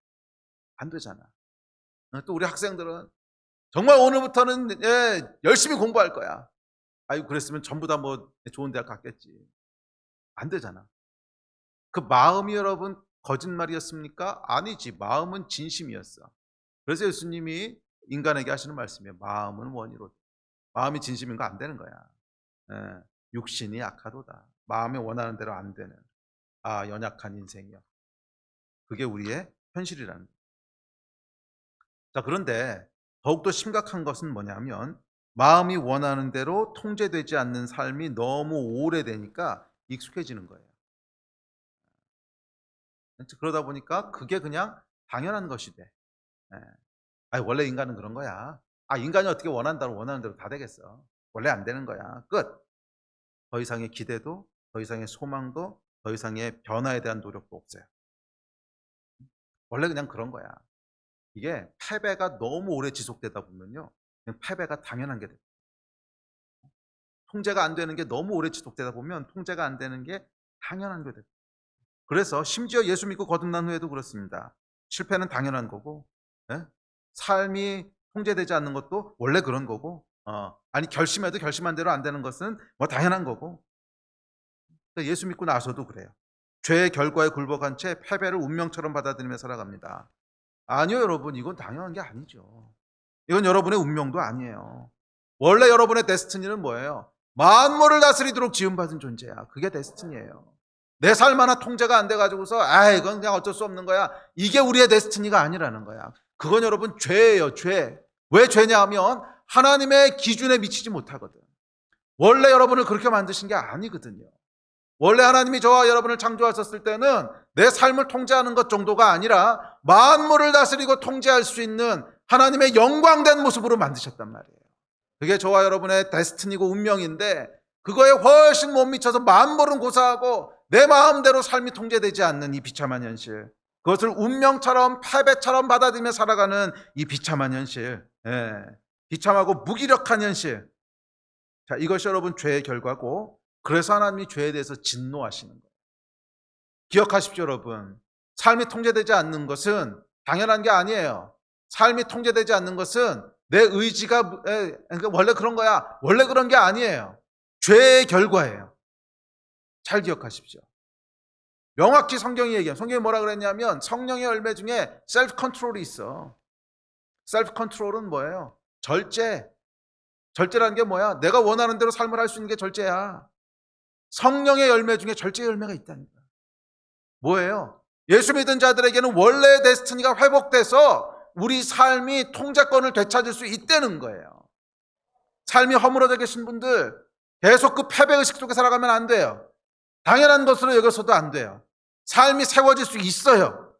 안 되잖아. 또 우리 학생들은 정말 오늘부터는 열심히 공부할 거야. 그랬으면 전부 다 뭐 좋은 대학 갔겠지. 안 되잖아. 그 마음이 여러분 거짓말이었습니까? 아니지. 마음은 진심이었어. 그래서 예수님이 인간에게 하시는 말씀이에요. 마음은 원이로다. 마음이 진심인 거 안 되는 거야. 육신이 약하도다. 마음이 원하는 대로 안 되는 연약한 인생이요. 그게 우리의 현실이라는 거예요. 자, 그런데 더욱더 심각한 것은 뭐냐면 마음이 원하는 대로 통제되지 않는 삶이 너무 오래되니까 익숙해지는 거예요. 그러다 보니까 그게 그냥 당연한 것이 돼. 원래 인간은 그런 거야. 인간이 어떻게 원하는 대로 다 되겠어. 원래 안 되는 거야. 끝. 더 이상의 기대도, 더 이상의 소망도, 더 이상의 변화에 대한 노력도 없어요. 원래 그냥 그런 거야. 이게 패배가 너무 오래 지속되다 보면요, 그냥 패배가 당연한 게 돼요. 통제가 안 되는 게 너무 오래 지속되다 보면 통제가 안 되는 게 당연한 게 돼요. 그래서 심지어 예수 믿고 거듭난 후에도 그렇습니다. 실패는 당연한 거고, 삶이 통제되지 않는 것도 원래 그런 거고, 결심해도 결심한 대로 안 되는 것은 뭐 당연한 거고. 예수 믿고 나서도 그래요. 죄의 결과에 굴복한 채 패배를 운명처럼 받아들이며 살아갑니다. 아니요, 여러분, 이건 당연한 게 아니죠. 이건 여러분의 운명도 아니에요. 원래 여러분의 데스티니는 뭐예요? 만물을 다스리도록 지음받은 존재야. 그게 데스티니예요. 내 삶 하나 통제가 안 돼가지고서 이건 그냥 어쩔 수 없는 거야. 이게 우리의 데스티니가 아니라는 거야. 그건 여러분 죄예요. 죄. 왜 죄냐 하면 하나님의 기준에 미치지 못하거든. 원래 여러분을 그렇게 만드신 게 아니거든요. 원래 하나님이 저와 여러분을 창조하셨을 때는 내 삶을 통제하는 것 정도가 아니라 만물을 다스리고 통제할 수 있는 하나님의 영광된 모습으로 만드셨단 말이에요. 그게 저와 여러분의 데스티니고 운명인데 그거에 훨씬 못 미쳐서 만물은 고사하고 내 마음대로 삶이 통제되지 않는 이 비참한 현실, 그것을 운명처럼 패배처럼 받아들이며 살아가는 이 비참한 현실, 비참하고 무기력한 현실. 자, 이것이 여러분 죄의 결과고, 그래서 하나님이 죄에 대해서 진노하시는 거예요. 기억하십시오, 여러분. 삶이 통제되지 않는 것은 당연한 게 아니에요. 삶이 통제되지 않는 것은 내 의지가 원래 그런 거야, 원래 그런 게 아니에요. 죄의 결과예요. 잘 기억하십시오. 명확히 성경이 얘기해요. 성경이 뭐라 그랬냐면 성령의 열매 중에 셀프 컨트롤이 있어. 셀프 컨트롤은 뭐예요? 절제. 절제라는 게 뭐야? 내가 원하는 대로 삶을 할 수 있는 게 절제야. 성령의 열매 중에 절제의 열매가 있다는 거야. 뭐예요? 예수 믿은 자들에게는 원래의 데스티니가 회복돼서 우리 삶이 통제권을 되찾을 수 있다는 거예요. 삶이 허물어져 계신 분들 계속 그 패배의식 속에 살아가면 안 돼요. 당연한 것으로 여겨서도 안 돼요. 삶이 세워질 수 있어요.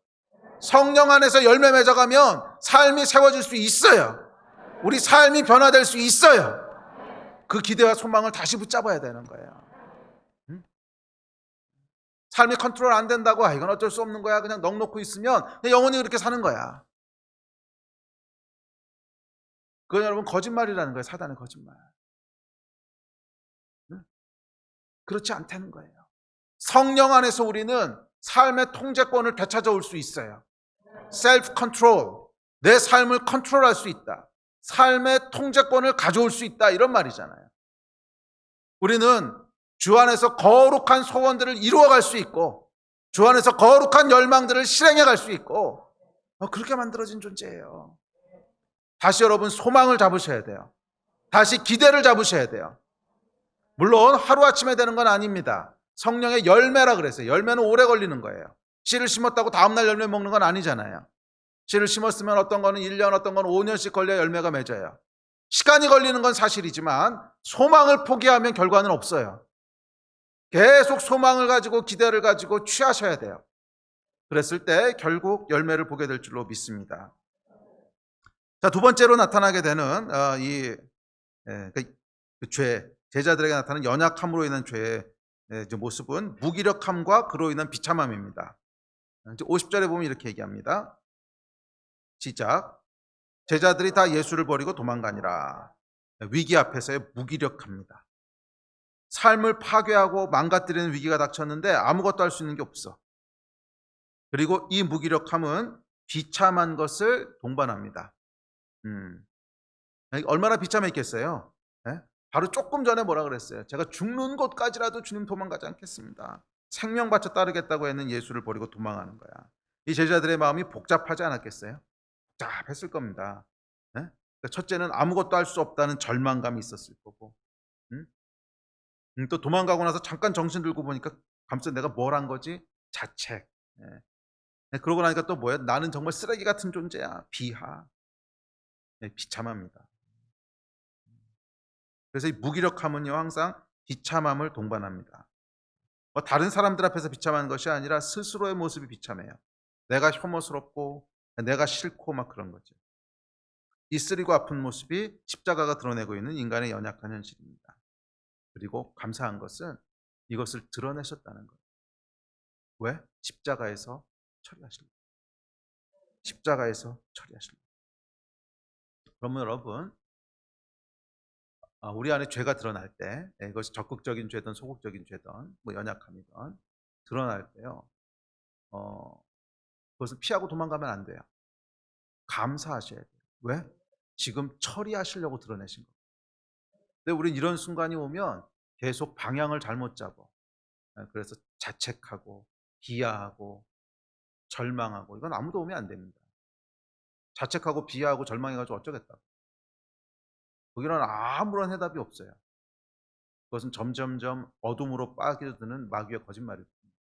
성령 안에서 열매 맺어가면 삶이 세워질 수 있어요. 우리 삶이 변화될 수 있어요. 그 기대와 소망을 다시 붙잡아야 되는 거예요. 삶이 컨트롤 안 된다고 이건 어쩔 수 없는 거야, 그냥 넋 놓고 있으면 그냥 영원히 그렇게 사는 거야. 그건 여러분 거짓말이라는 거예요. 사단의 거짓말. 그렇지 않다는 거예요. 성령 안에서 우리는 삶의 통제권을 되찾아올 수 있어요. 셀프 컨트롤, 내 삶을 컨트롤할 수 있다. 삶의 통제권을 가져올 수 있다, 이런 말이잖아요. 우리는 주 안에서 거룩한 소원들을 이루어갈 수 있고 주 안에서 거룩한 열망들을 실행해 갈 수 있고 그렇게 만들어진 존재예요. 다시 여러분 소망을 잡으셔야 돼요. 다시 기대를 잡으셔야 돼요. 물론 하루아침에 되는 건 아닙니다. 성령의 열매라 그랬어요. 열매는 오래 걸리는 거예요. 씨를 심었다고 다음날 열매 먹는 건 아니잖아요. 씨를 심었으면 어떤 거는 1년, 어떤 건 5년씩 걸려야 열매가 맺어요. 시간이 걸리는 건 사실이지만 소망을 포기하면 결과는 없어요. 계속 소망을 가지고 기대를 가지고 취하셔야 돼요. 그랬을 때 결국 열매를 보게 될 줄로 믿습니다. 자, 두 번째로 나타나게 되는 그 죄, 제자들에게 나타나는 연약함으로 인한 죄의 모습은 무기력함과 그로 인한 비참함입니다. 50절에 보면 이렇게 얘기합니다. 시작. 제자들이 다 예수를 버리고 도망가니라. 위기 앞에서의 무기력합니다. 삶을 파괴하고 망가뜨리는 위기가 닥쳤는데 아무것도 할 수 있는 게 없어. 그리고 이 무기력함은 비참한 것을 동반합니다. 얼마나 비참했겠어요? 네? 바로 조금 전에 뭐라 그랬어요? 제가 죽는 곳까지라도 주님 도망가지 않겠습니다. 생명 바쳐 따르겠다고 했는 예수를 버리고 도망하는 거야. 이 제자들의 마음이 복잡하지 않았겠어요? 복잡했을 겁니다. 네? 첫째는 아무것도 할 수 없다는 절망감이 있었을 거고, 또 도망가고 나서 잠깐 정신 들고 보니까 감싸 내가 뭘 한 거지? 자책. 네, 그러고 나니까 또 뭐야? 나는 정말 쓰레기 같은 존재야. 비하. 네, 비참합니다. 그래서 이 무기력함은요 항상 비참함을 동반합니다. 다른 사람들 앞에서 비참한 것이 아니라 스스로의 모습이 비참해요. 내가 혐오스럽고 내가 싫고 막 그런 거죠. 이 쓰리고 아픈 모습이 십자가가 드러내고 있는 인간의 연약한 현실입니다. 그리고 감사한 것은 이것을 드러내셨다는 거예요. 왜? 십자가에서 처리하시려고. 십자가에서 처리하시려고. 그러면 여러분 우리 안에 죄가 드러날 때 이것이 적극적인 죄든 소극적인 죄든 뭐 연약함이든 드러날 때요 그것을 피하고 도망가면 안 돼요. 감사하셔야 돼요. 왜? 지금 처리하시려고 드러내신 거예요. 근데 우린 이런 순간이 오면 계속 방향을 잘못 잡아. 그래서 자책하고 비하하고 절망하고 이건 아무 도움이 안 됩니다. 자책하고 비하하고 절망해가지고 어쩌겠다. 거기는 아무런 해답이 없어요. 그것은 점점점 어둠으로 빠져드는 마귀의 거짓말일 뿐입니다.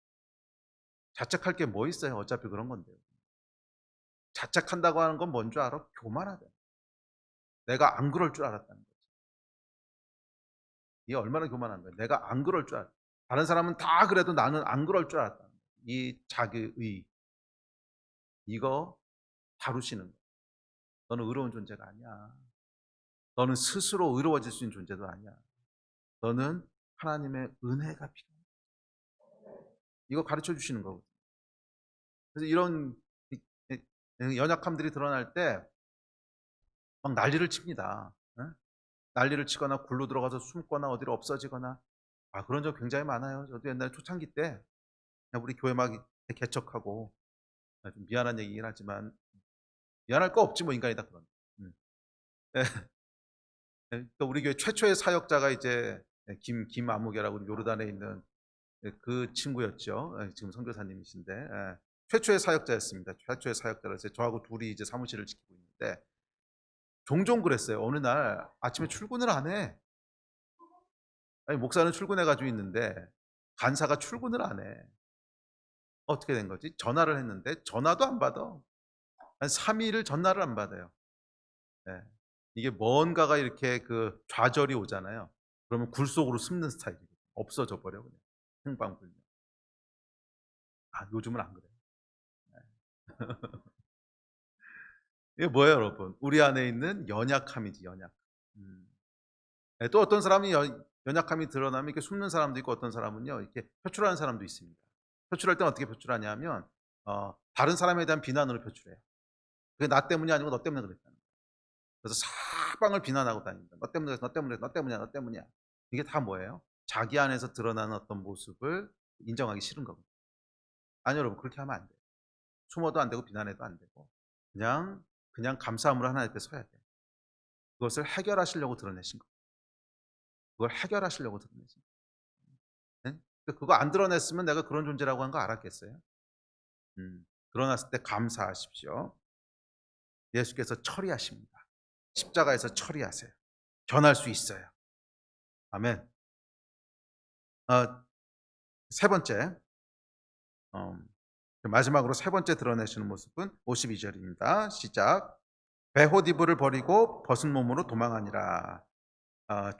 자책할 게 뭐 있어요? 어차피 그런 건데요. 자책한다고 하는 건 뭔 줄 알아? 교만하다. 내가 안 그럴 줄 알았다는 거지. 이게 얼마나 교만한 거야. 내가 안 그럴 줄 알았다. 다른 사람은 다 그래도 나는 안 그럴 줄 알았다. 이 자기의 이거 다루시는 거야. 너는 의로운 존재가 아니야. 너는 스스로 의로워질 수 있는 존재도 아니야. 너는 하나님의 은혜가 필요해. 이거 가르쳐 주시는 거거든. 그래서 이런 연약함들이 드러날 때 막 난리를 칩니다. 난리를 치거나 굴로 들어가서 숨거나 어디로 없어지거나 그런 적 굉장히 많아요. 저도 옛날에 초창기 때 그냥 우리 교회 막 개척하고 좀 미안한 얘기긴 하지만 미안할 거 없지 뭐 인간이다 그런. 예. 또 우리 교회 최초의 사역자가 이제 김아무개라고 요르단에 있는 그 친구였죠. 지금 선교사님이신데 최초의 사역자였습니다. 최초의 사역자라서 저하고 둘이 이제 사무실을 지키고 있는데 종종 그랬어요. 어느 날 아침에 출근을 안 해. 아니 목사는 출근해가지고 있는데 간사가 출근을 안 해. 어떻게 된 거지? 전화를 했는데 전화도 안 받아. 한 3일을 전화를 안 받아요. 예. 이게 뭔가가 이렇게 그 좌절이 오잖아요. 그러면 굴 속으로 숨는 스타일이에요. 없어져 버려 그냥. 흥방불명. 요즘은 안 그래요. 이게 뭐예요, 여러분? 우리 안에 있는 연약함이지, 연약. 또 어떤 사람이 연약함이 드러나면 이렇게 숨는 사람도 있고 어떤 사람은요, 이렇게 표출하는 사람도 있습니다. 표출할 때는 어떻게 표출하냐면, 다른 사람에 대한 비난으로 표출해요. 그게 나 때문이 아니고 너 때문에 그랬다는 거예요. 그래서 사방을 비난하고 다닙니다. 너 때문에 그랬어, 너 때문에 그랬어, 너 때문이야, 너 때문이야. 이게 다 뭐예요? 자기 안에서 드러나는 어떤 모습을 인정하기 싫은 거거든요. 아니, 여러분, 그렇게 하면 안 돼요. 숨어도 안 되고 비난해도 안 되고 그냥 감사함으로 하나님 앞에 서야 돼요. 그것을 해결하시려고 드러내신 거예요. 그걸 해결하시려고 드러내신 거예요. 네? 그거 안 드러냈으면 내가 그런 존재라고 한 거 알았겠어요? 드러났을 때 감사하십시오. 예수께서 처리하십니다. 십자가에서 처리하세요. 변할 수 있어요. 아멘. 어, 세 번째, 마지막으로 세 번째 드러내시는 모습은 52절입니다. 시작. 베호디브를 버리고 벗은 몸으로 도망하니라.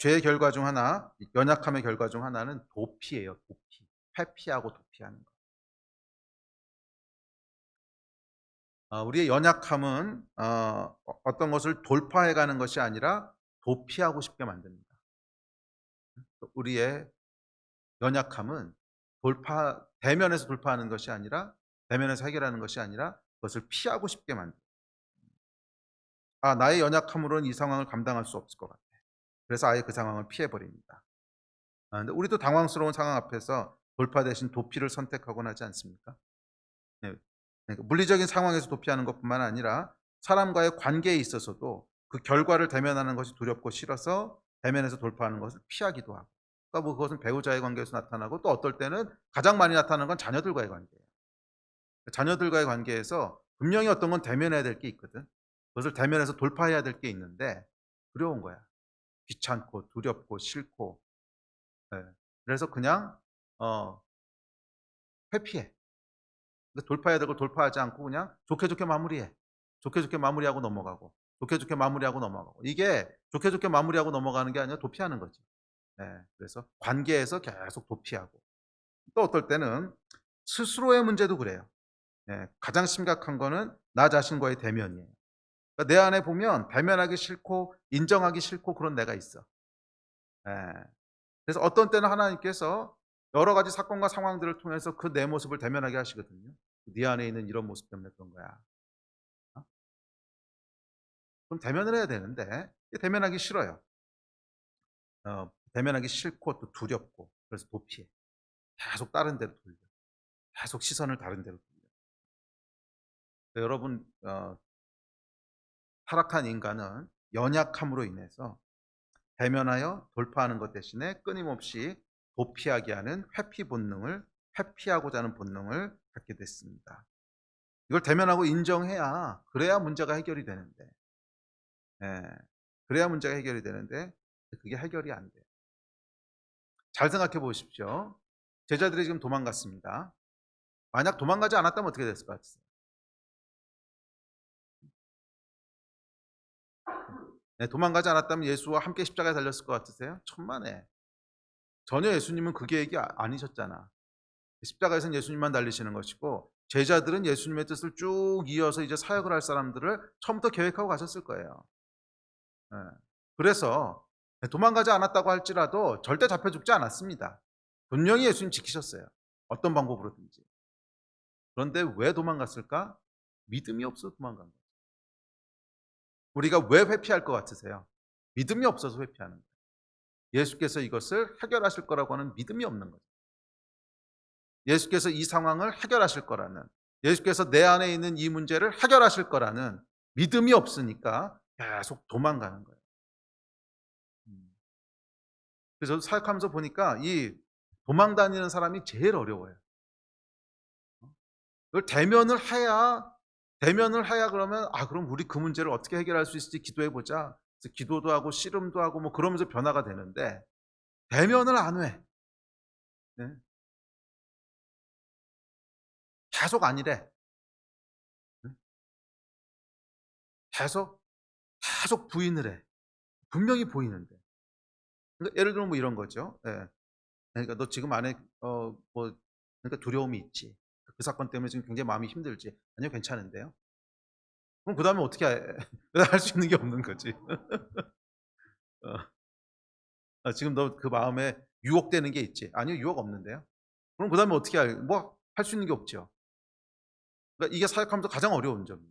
죄의 결과 중 하나, 연약함의 결과 중 하나는 도피예요. 도피. 회피하고 도피하는 거. 우리의 연약함은 어떤 것을 돌파해가는 것이 아니라 도피하고 싶게 만듭니다. 우리의 연약함은 대면에서 돌파하는 것이 아니라, 대면에서 해결하는 것이 아니라 그것을 피하고 싶게 만듭니다. 나의 연약함으로는 이 상황을 감당할 수 없을 것 같아. 그래서 아예 그 상황을 피해버립니다. 근데 우리도 당황스러운 상황 앞에서 돌파 대신 도피를 선택하곤 하지 않습니까? 네. 그러니까 물리적인 상황에서 도피하는 것뿐만 아니라 사람과의 관계에 있어서도 그 결과를 대면하는 것이 두렵고 싫어서 대면에서 돌파하는 것을 피하기도 하고. 그러니까 뭐 그것은 배우자의 관계에서 나타나고, 또 어떨 때는 가장 많이 나타나는 건 자녀들과의 관계예요. 자녀들과의 관계에서 분명히 어떤 건 대면해야 될 게 있거든. 그것을 대면해서 돌파해야 될 게 있는데 두려운 거야. 귀찮고 두렵고 싫고. 예. 그래서 그냥 회피해. 돌파해야 되고 돌파하지 않고 그냥 좋게 좋게 마무리해. 좋게 좋게 마무리하고 넘어가고, 좋게 좋게 마무리하고 넘어가고. 이게 좋게 좋게 마무리하고 넘어가는 게 아니라 도피하는 거지. 그래서 관계에서 계속 도피하고, 또 어떨 때는 스스로의 문제도 그래요. 가장 심각한 거는 나 자신과의 대면이에요. 그러니까 내 안에 보면 대면하기 싫고 인정하기 싫고 그런 내가 있어. 예. 그래서 어떤 때는 하나님께서 여러 가지 사건과 상황들을 통해서 그 내 모습을 대면하게 하시거든요. 네 안에 있는 이런 모습 때문에 그런 거야. 어? 그럼 대면을 해야 되는데 대면하기 싫어요. 대면하기 싫고 또 두렵고, 그래서 도피해. 계속 다른 데로 돌려. 계속 시선을 다른 데로 돌려. 여러분, 타락한 인간은 연약함으로 인해서 대면하여 돌파하는 것 대신에 끊임없이 도피하게 하는 회피하고자 하는 본능을 갖게 됐습니다. 이걸 대면하고 인정해야, 그래야 문제가 해결이 되는데, 예, 그래야 문제가 해결이 되는데 그게 해결이 안 돼요. 잘 생각해 보십시오. 제자들이 지금 도망갔습니다. 만약 도망가지 않았다면 어떻게 됐을 것 같으세요? 도망가지 않았다면 예수와 함께 십자가에 달렸을 것 같으세요? 천만에. 전혀 예수님은 그 계획이 아니셨잖아. 십자가에서는 예수님만 달리시는 것이고, 제자들은 예수님의 뜻을 쭉 이어서 이제 사역을 할 사람들을 처음부터 계획하고 가셨을 거예요. 예. 그래서 도망가지 않았다고 할지라도 절대 잡혀 죽지 않았습니다. 분명히 예수님 지키셨어요. 어떤 방법으로든지. 그런데 왜 도망갔을까? 믿음이 없어서 도망간 거예요. 우리가 왜 회피할 것 같으세요? 믿음이 없어서 회피하는 거예요. 예수께서 이것을 해결하실 거라고 하는 믿음이 없는 거죠. 예수께서 이 상황을 해결하실 거라는, 예수께서 내 안에 있는 이 문제를 해결하실 거라는 믿음이 없으니까 계속 도망가는 거예요. 그래서 저도 사역하면서 보니까 이 도망 다니는 사람이 제일 어려워요. 그걸 대면을 해야 그러면 그럼 우리 그 문제를 어떻게 해결할 수 있을지 기도해 보자. 그래서 기도도 하고 씨름도 하고 뭐 그러면서 변화가 되는데 대면을 안 해. 네. 계속 아니래. 네. 계속 부인을 해. 분명히 보이는데. 그러니까 예를 들면 뭐 이런 거죠. 그러니까 너 지금 안에 뭐 그러니까 두려움이 있지. 그 사건 때문에 지금 굉장히 마음이 힘들지. 아니요, 괜찮은데요. 그럼 그다음에 어떻게 할 수 있는 게 없는 거지. 어. 지금 너 그 마음에 유혹되는 게 있지. 아니요, 유혹 없는데요. 그럼 그다음에 어떻게 뭐 할 수 있는 게 없죠. 그러니까 이게 사역하면서 가장 어려운 점이에요.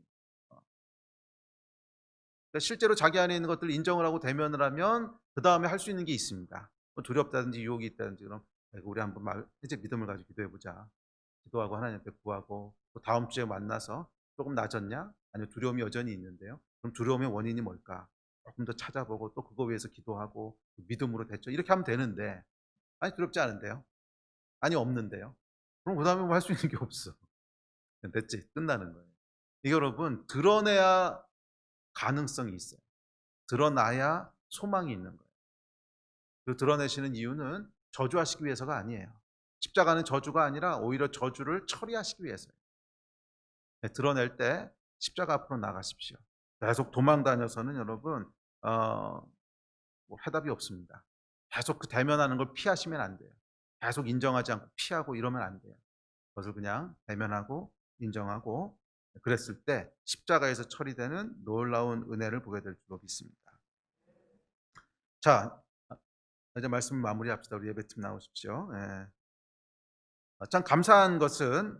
그러니까 실제로 자기 안에 있는 것들을 인정을 하고 대면을 하면 그다음에 할 수 있는 게 있습니다. 뭐 두렵다든지 유혹이 있다든지 그럼 우리 한번 이제 믿음을 가지고 기도해 보자. 기도하고 하나님께 구하고, 또 다음 주에 만나서 조금 나아졌냐? 아니면 두려움이 여전히 있는데요. 그럼 두려움의 원인이 뭘까? 조금 더 찾아보고 또 그거 위해서 기도하고 믿음으로 대처 이렇게 하면 되는데, 아니 두렵지 않은데요? 아니 없는데요? 그럼 그 다음에 뭐 할 수 있는 게 없어. 됐지? 끝나는 거예요. 이게 여러분 드러내야 가능성이 있어요. 드러나야 소망이 있는 거예요. 그 드러내시는 이유는 저주하시기 위해서가 아니에요. 십자가는 저주가 아니라 오히려 저주를 처리하시기 위해서예요. 드러낼 때 십자가 앞으로 나가십시오. 계속 도망 다녀서는 여러분 뭐 해답이 없습니다. 계속 그 대면하는 걸 피하시면 안 돼요. 계속 인정하지 않고 피하고 이러면 안 돼요. 그것을 그냥 대면하고 인정하고 그랬을 때 십자가에서 처리되는 놀라운 은혜를 보게 될 줄로 믿습니다. 자, 이제 말씀을 마무리합시다. 우리 예배팀 나오십시오. 참 감사한 것은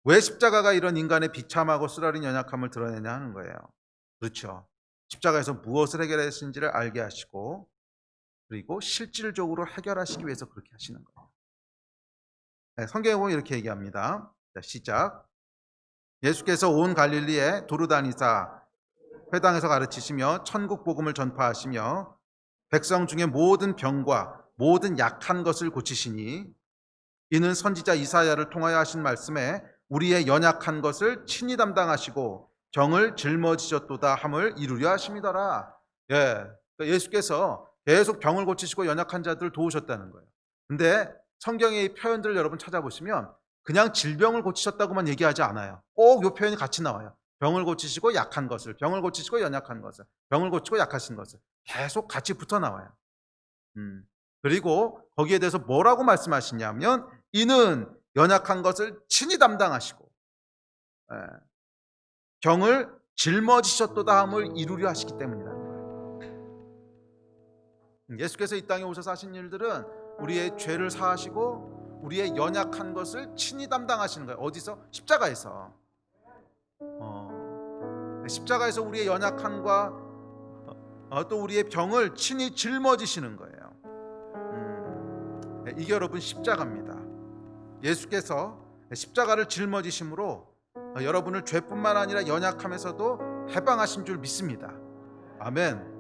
왜 십자가가 이런 인간의 비참하고 쓰라린 연약함을 드러내냐 하는 거예요. 그렇죠. 십자가에서 무엇을 해결하신지를 알게 하시고 그리고 실질적으로 해결하시기 위해서 그렇게 하시는 거예요. 성경에 보면 이렇게 얘기합니다. 자, 시작. 예수께서 온 갈릴리에 두루 다니사 회당에서 가르치시며 천국 복음을 전파하시며 백성 중에 모든 병과 모든 약한 것을 고치시니 이는 선지자 이사야를 통하여 하신 말씀에 우리의 연약한 것을 친히 담당하시고 병을 짊어지셨도다 함을 이루려 하심이더라. 그러니까 예수께서 계속 병을 고치시고 연약한 자들을 도우셨다는 거예요. 근데 성경의 이 표현들을 여러분 찾아보시면 그냥 질병을 고치셨다고만 얘기하지 않아요. 꼭 이 표현이 같이 나와요. 병을 고치시고 약한 것을, 병을 고치시고 연약한 것을, 병을 고치고 약하신 것을 계속 같이 붙어 나와요. 그리고 거기에 대해서 뭐라고 말씀하시냐면 이는 연약한 것을 친히 담당하시고 병을 짊어지셨도다 함을 이루려 하시기 때문이라는 거예요. 예수께서 이 땅에 오셔서 하신 일들은 우리의 죄를 사하시고 우리의 연약한 것을 친히 담당하시는 거예요. 어디서? 십자가에서. 십자가에서 우리의 연약함과 또 우리의 병을 친히 짊어지시는 거예요. 이게 여러분 십자가입니다. 예수께서 십자가를 짊어지심으로 여러분을 죄뿐만 아니라 연약함에서도 해방하신 줄 믿습니다. 아멘.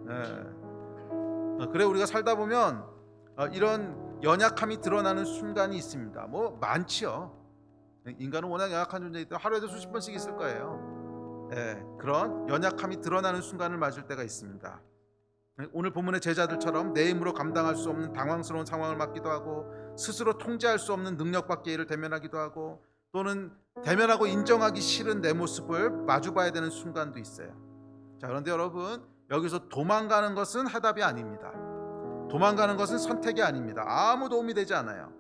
그래 우리가 살다 보면 이런 연약함이 드러나는 순간이 있습니다. 뭐 많지요. 인간은 워낙 연약한 존재이기 때문에 하루에도 수십 번씩 있을 거예요. 그런 연약함이 드러나는 순간을 맞을 때가 있습니다. 오늘 본문의 제자들처럼 내 힘으로 감당할 수 없는 당황스러운 상황을 맞기도 하고 스스로 통제할 수 없는 능력 밖의 일을 대면하기도 하고 또는 대면하고 인정하기 싫은 내 모습을 마주봐야 되는 순간도 있어요. 자, 그런데 여러분 여기서 도망가는 것은 해답이 아닙니다. 도망가는 것은 선택이 아닙니다. 아무 도움이 되지 않아요.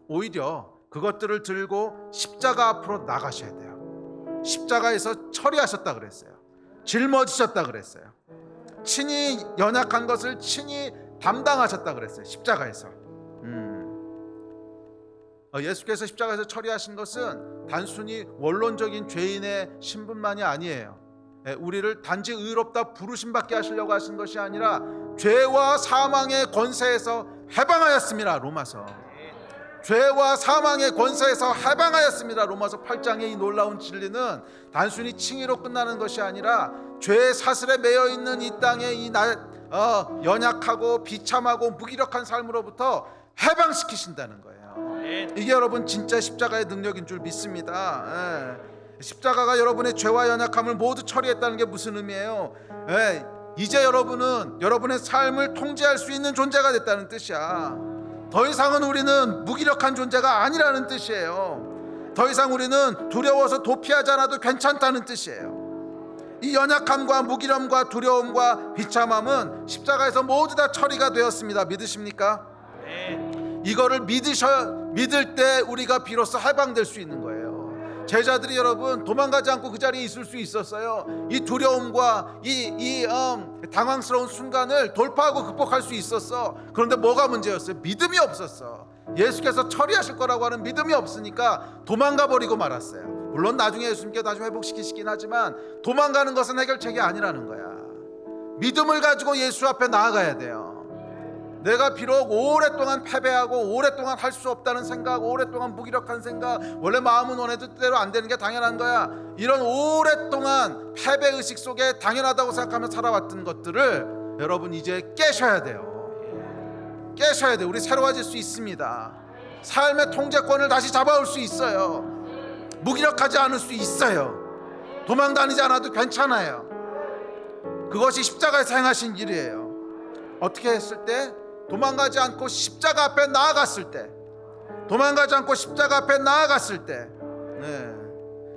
오히려 그것들을 들고 십자가 앞으로 나가셔야 돼요. 십자가에서 처리하셨다 그랬어요. 짊어지셨다 그랬어요. 친히 연약한 것을 친히 담당하셨다 그랬어요. 십자가에서. 예수께서 십자가에서 처리하신 것은 단순히 원론적인 죄인의 신분만이 아니에요. 우리를 단지 의롭다 부르심받게 하시려고 하신 것이 아니라 죄와 사망의 권세에서 해방하였습니다. 로마서. 죄와 사망의 권세에서 해방하였습니다. 로마서 8장의 이 놀라운 진리는 단순히 칭의로 끝나는 것이 아니라 죄의 사슬에 매여 있는 이 땅의 이 연약하고 비참하고 무기력한 삶으로부터 해방시키신다는 거예요. 이게 여러분 진짜 십자가의 능력인 줄 믿습니다. 십자가가 여러분의 죄와 연약함을 모두 처리했다는 게 무슨 의미예요? 이제 여러분은 여러분의 삶을 통제할 수 있는 존재가 됐다는 뜻이야. 더 이상은 우리는 무기력한 존재가 아니라는 뜻이에요. 더 이상 우리는 두려워서 도피하지 않아도 괜찮다는 뜻이에요. 이 연약함과 무기력함과 두려움과 비참함은 십자가에서 모두 다 처리가 되었습니다. 믿으십니까? 이거를 믿을 때 우리가 비로소 해방될 수 있는 거예요. 제자들이 여러분 도망가지 않고 그 자리에 있을 수 있었어요. 이 두려움과 이 당황스러운 순간을 돌파하고 극복할 수 있었어. 그런데 뭐가 문제였어요? 믿음이 없었어. 예수께서 처리하실 거라고 하는 믿음이 없으니까 도망가 버리고 말았어요. 물론 나중에 예수님께 다시 회복시키시긴 하지만 도망가는 것은 해결책이 아니라는 거야. 믿음을 가지고 예수 앞에 나아가야 돼요. 내가 비록 오랫동안 패배하고 오랫동안 할 수 없다는 생각, 오랫동안 무기력한 생각, 원래 마음은 원하는 대로 안 되는 게 당연한 거야. 이런 오랫동안 패배의식 속에 당연하다고 생각하며 살아왔던 것들을 여러분 이제 깨셔야 돼요. 깨셔야 돼요. 우리 새로워질 수 있습니다. 삶의 통제권을 다시 잡아올 수 있어요. 무기력하지 않을 수 있어요. 도망다니지 않아도 괜찮아요. 그것이 십자가에서 행하신 일이에요. 어떻게 했을 때? 도망가지 않고 십자가 앞에 나아갔을 때, 도망가지 않고 십자가 앞에 나아갔을 때,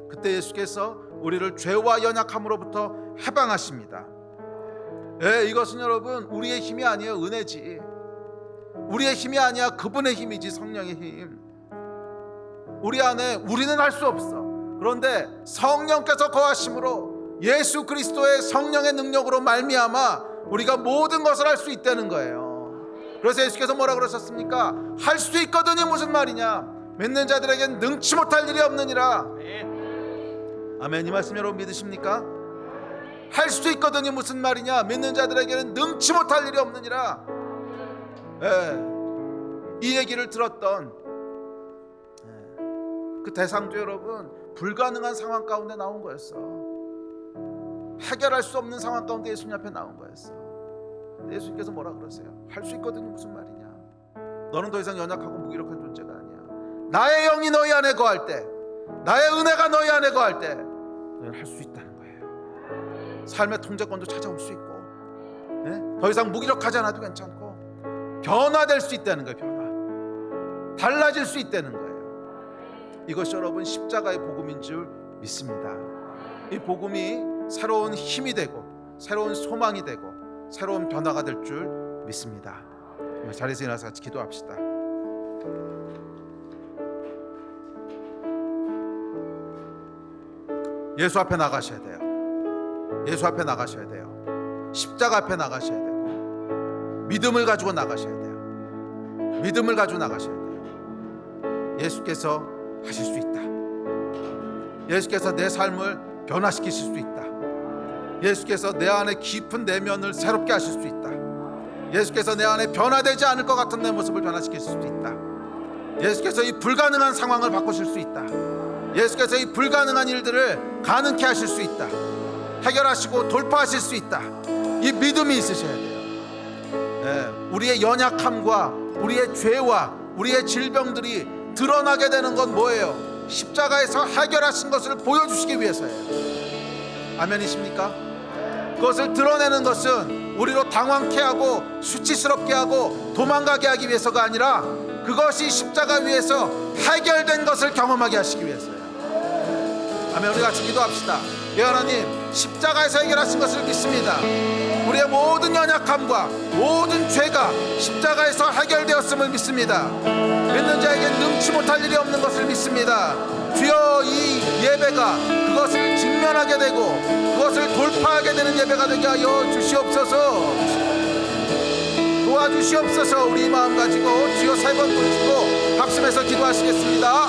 그때 예수께서 우리를 죄와 연약함으로부터 해방하십니다. 이것은 여러분 우리의 힘이 아니에요. 은혜지. 우리의 힘이 아니야. 그분의 힘이지. 성령의 힘. 우리 안에 우리는 할 수 없어. 그런데 성령께서 거하심으로 예수 그리스도의 성령의 능력으로 말미암아 우리가 모든 것을 할 수 있다는 거예요. 그래서 예수께서 뭐라 그러셨습니까? 할 수 있거든이 무슨 말이냐? 믿는 자들에겐 능치 못할 일이 없느니라. 아멘. 이 말씀 여러분 믿으십니까? 할 수 있거든이 무슨 말이냐? 믿는 자들에게는 능치 못할 일이 없느니라. 이 얘기를 들었던 그 대상도 여러분 불가능한 상황 가운데 나온 거였어. 해결할 수 없는 상황 가운데 예수님 앞에 나온 거였어. 예수님께서 뭐라 그러세요? 할 수 있거든이 무슨 말이냐? 너는 더 이상 연약하고 무기력한 존재가 아니야. 나의 영이 너희 안에 거할 때, 나의 은혜가 너희 안에 거할 때 너희는 할 수 있다는 거예요. 삶의 통제권도 찾아올 수 있고, 더 이상 무기력하지 않아도 괜찮고 변화될 수 있다는 거예요. 변화, 달라질 수 있다는 거예요. 이것이 여러분 십자가의 복음인 줄 믿습니다. 이 복음이 새로운 힘이 되고 새로운 소망이 되고 새로운 변화가 될 줄 믿습니다. 자리에서 일어나서 같이 기도합시다. 예수 앞에 나가셔야 돼요. 예수 앞에 나가셔야 돼요. 십자가 앞에 나가셔야 되고 믿음을 가지고 나가셔야 돼요. 믿음을 가지고 나가셔야 돼요. 예수께서 하실 수 있다. 예수께서 내 삶을 변화시키실 수 있다. 예수께서 내 안에 깊은 내면을 새롭게 하실 수 있다. 예수께서 내 안에 변화되지 않을 것 같은 내 모습을 변화시킬 수도 있다. 예수께서 이 불가능한 상황을 바꾸실 수 있다. 예수께서 이 불가능한 일들을 가능케 하실 수 있다. 해결하시고 돌파하실 수 있다. 이 믿음이 있으셔야 돼요. 우리의 연약함과 우리의 죄와 우리의 질병들이 드러나게 되는 건 뭐예요? 십자가에서 해결하신 것을 보여주시기 위해서예요. 아멘이십니까? 그것을 드러내는 것은 우리로 당황케 하고 수치스럽게 하고 도망가게 하기 위해서가 아니라 그것이 십자가 위에서 해결된 것을 경험하게 하시기 위해서예요. 아멘. 우리 같이 기도합시다. 예, 하나님, 십자가에서 해결하신 것을 믿습니다. 우리의 모든 연약함과 모든 죄가 십자가에서 해결되었음을 믿습니다. 믿는 자에게 능치 못할 일이 없는 것을 믿습니다. 주여, 이 예배가 그것을 직면하게 되고 그것을 돌파하게 되는 예배가 되게 하여 주시옵소서. 도와주시옵소서. 우리 마음 가지고 주여 3번 부르시고 합심해서 기도하시겠습니다.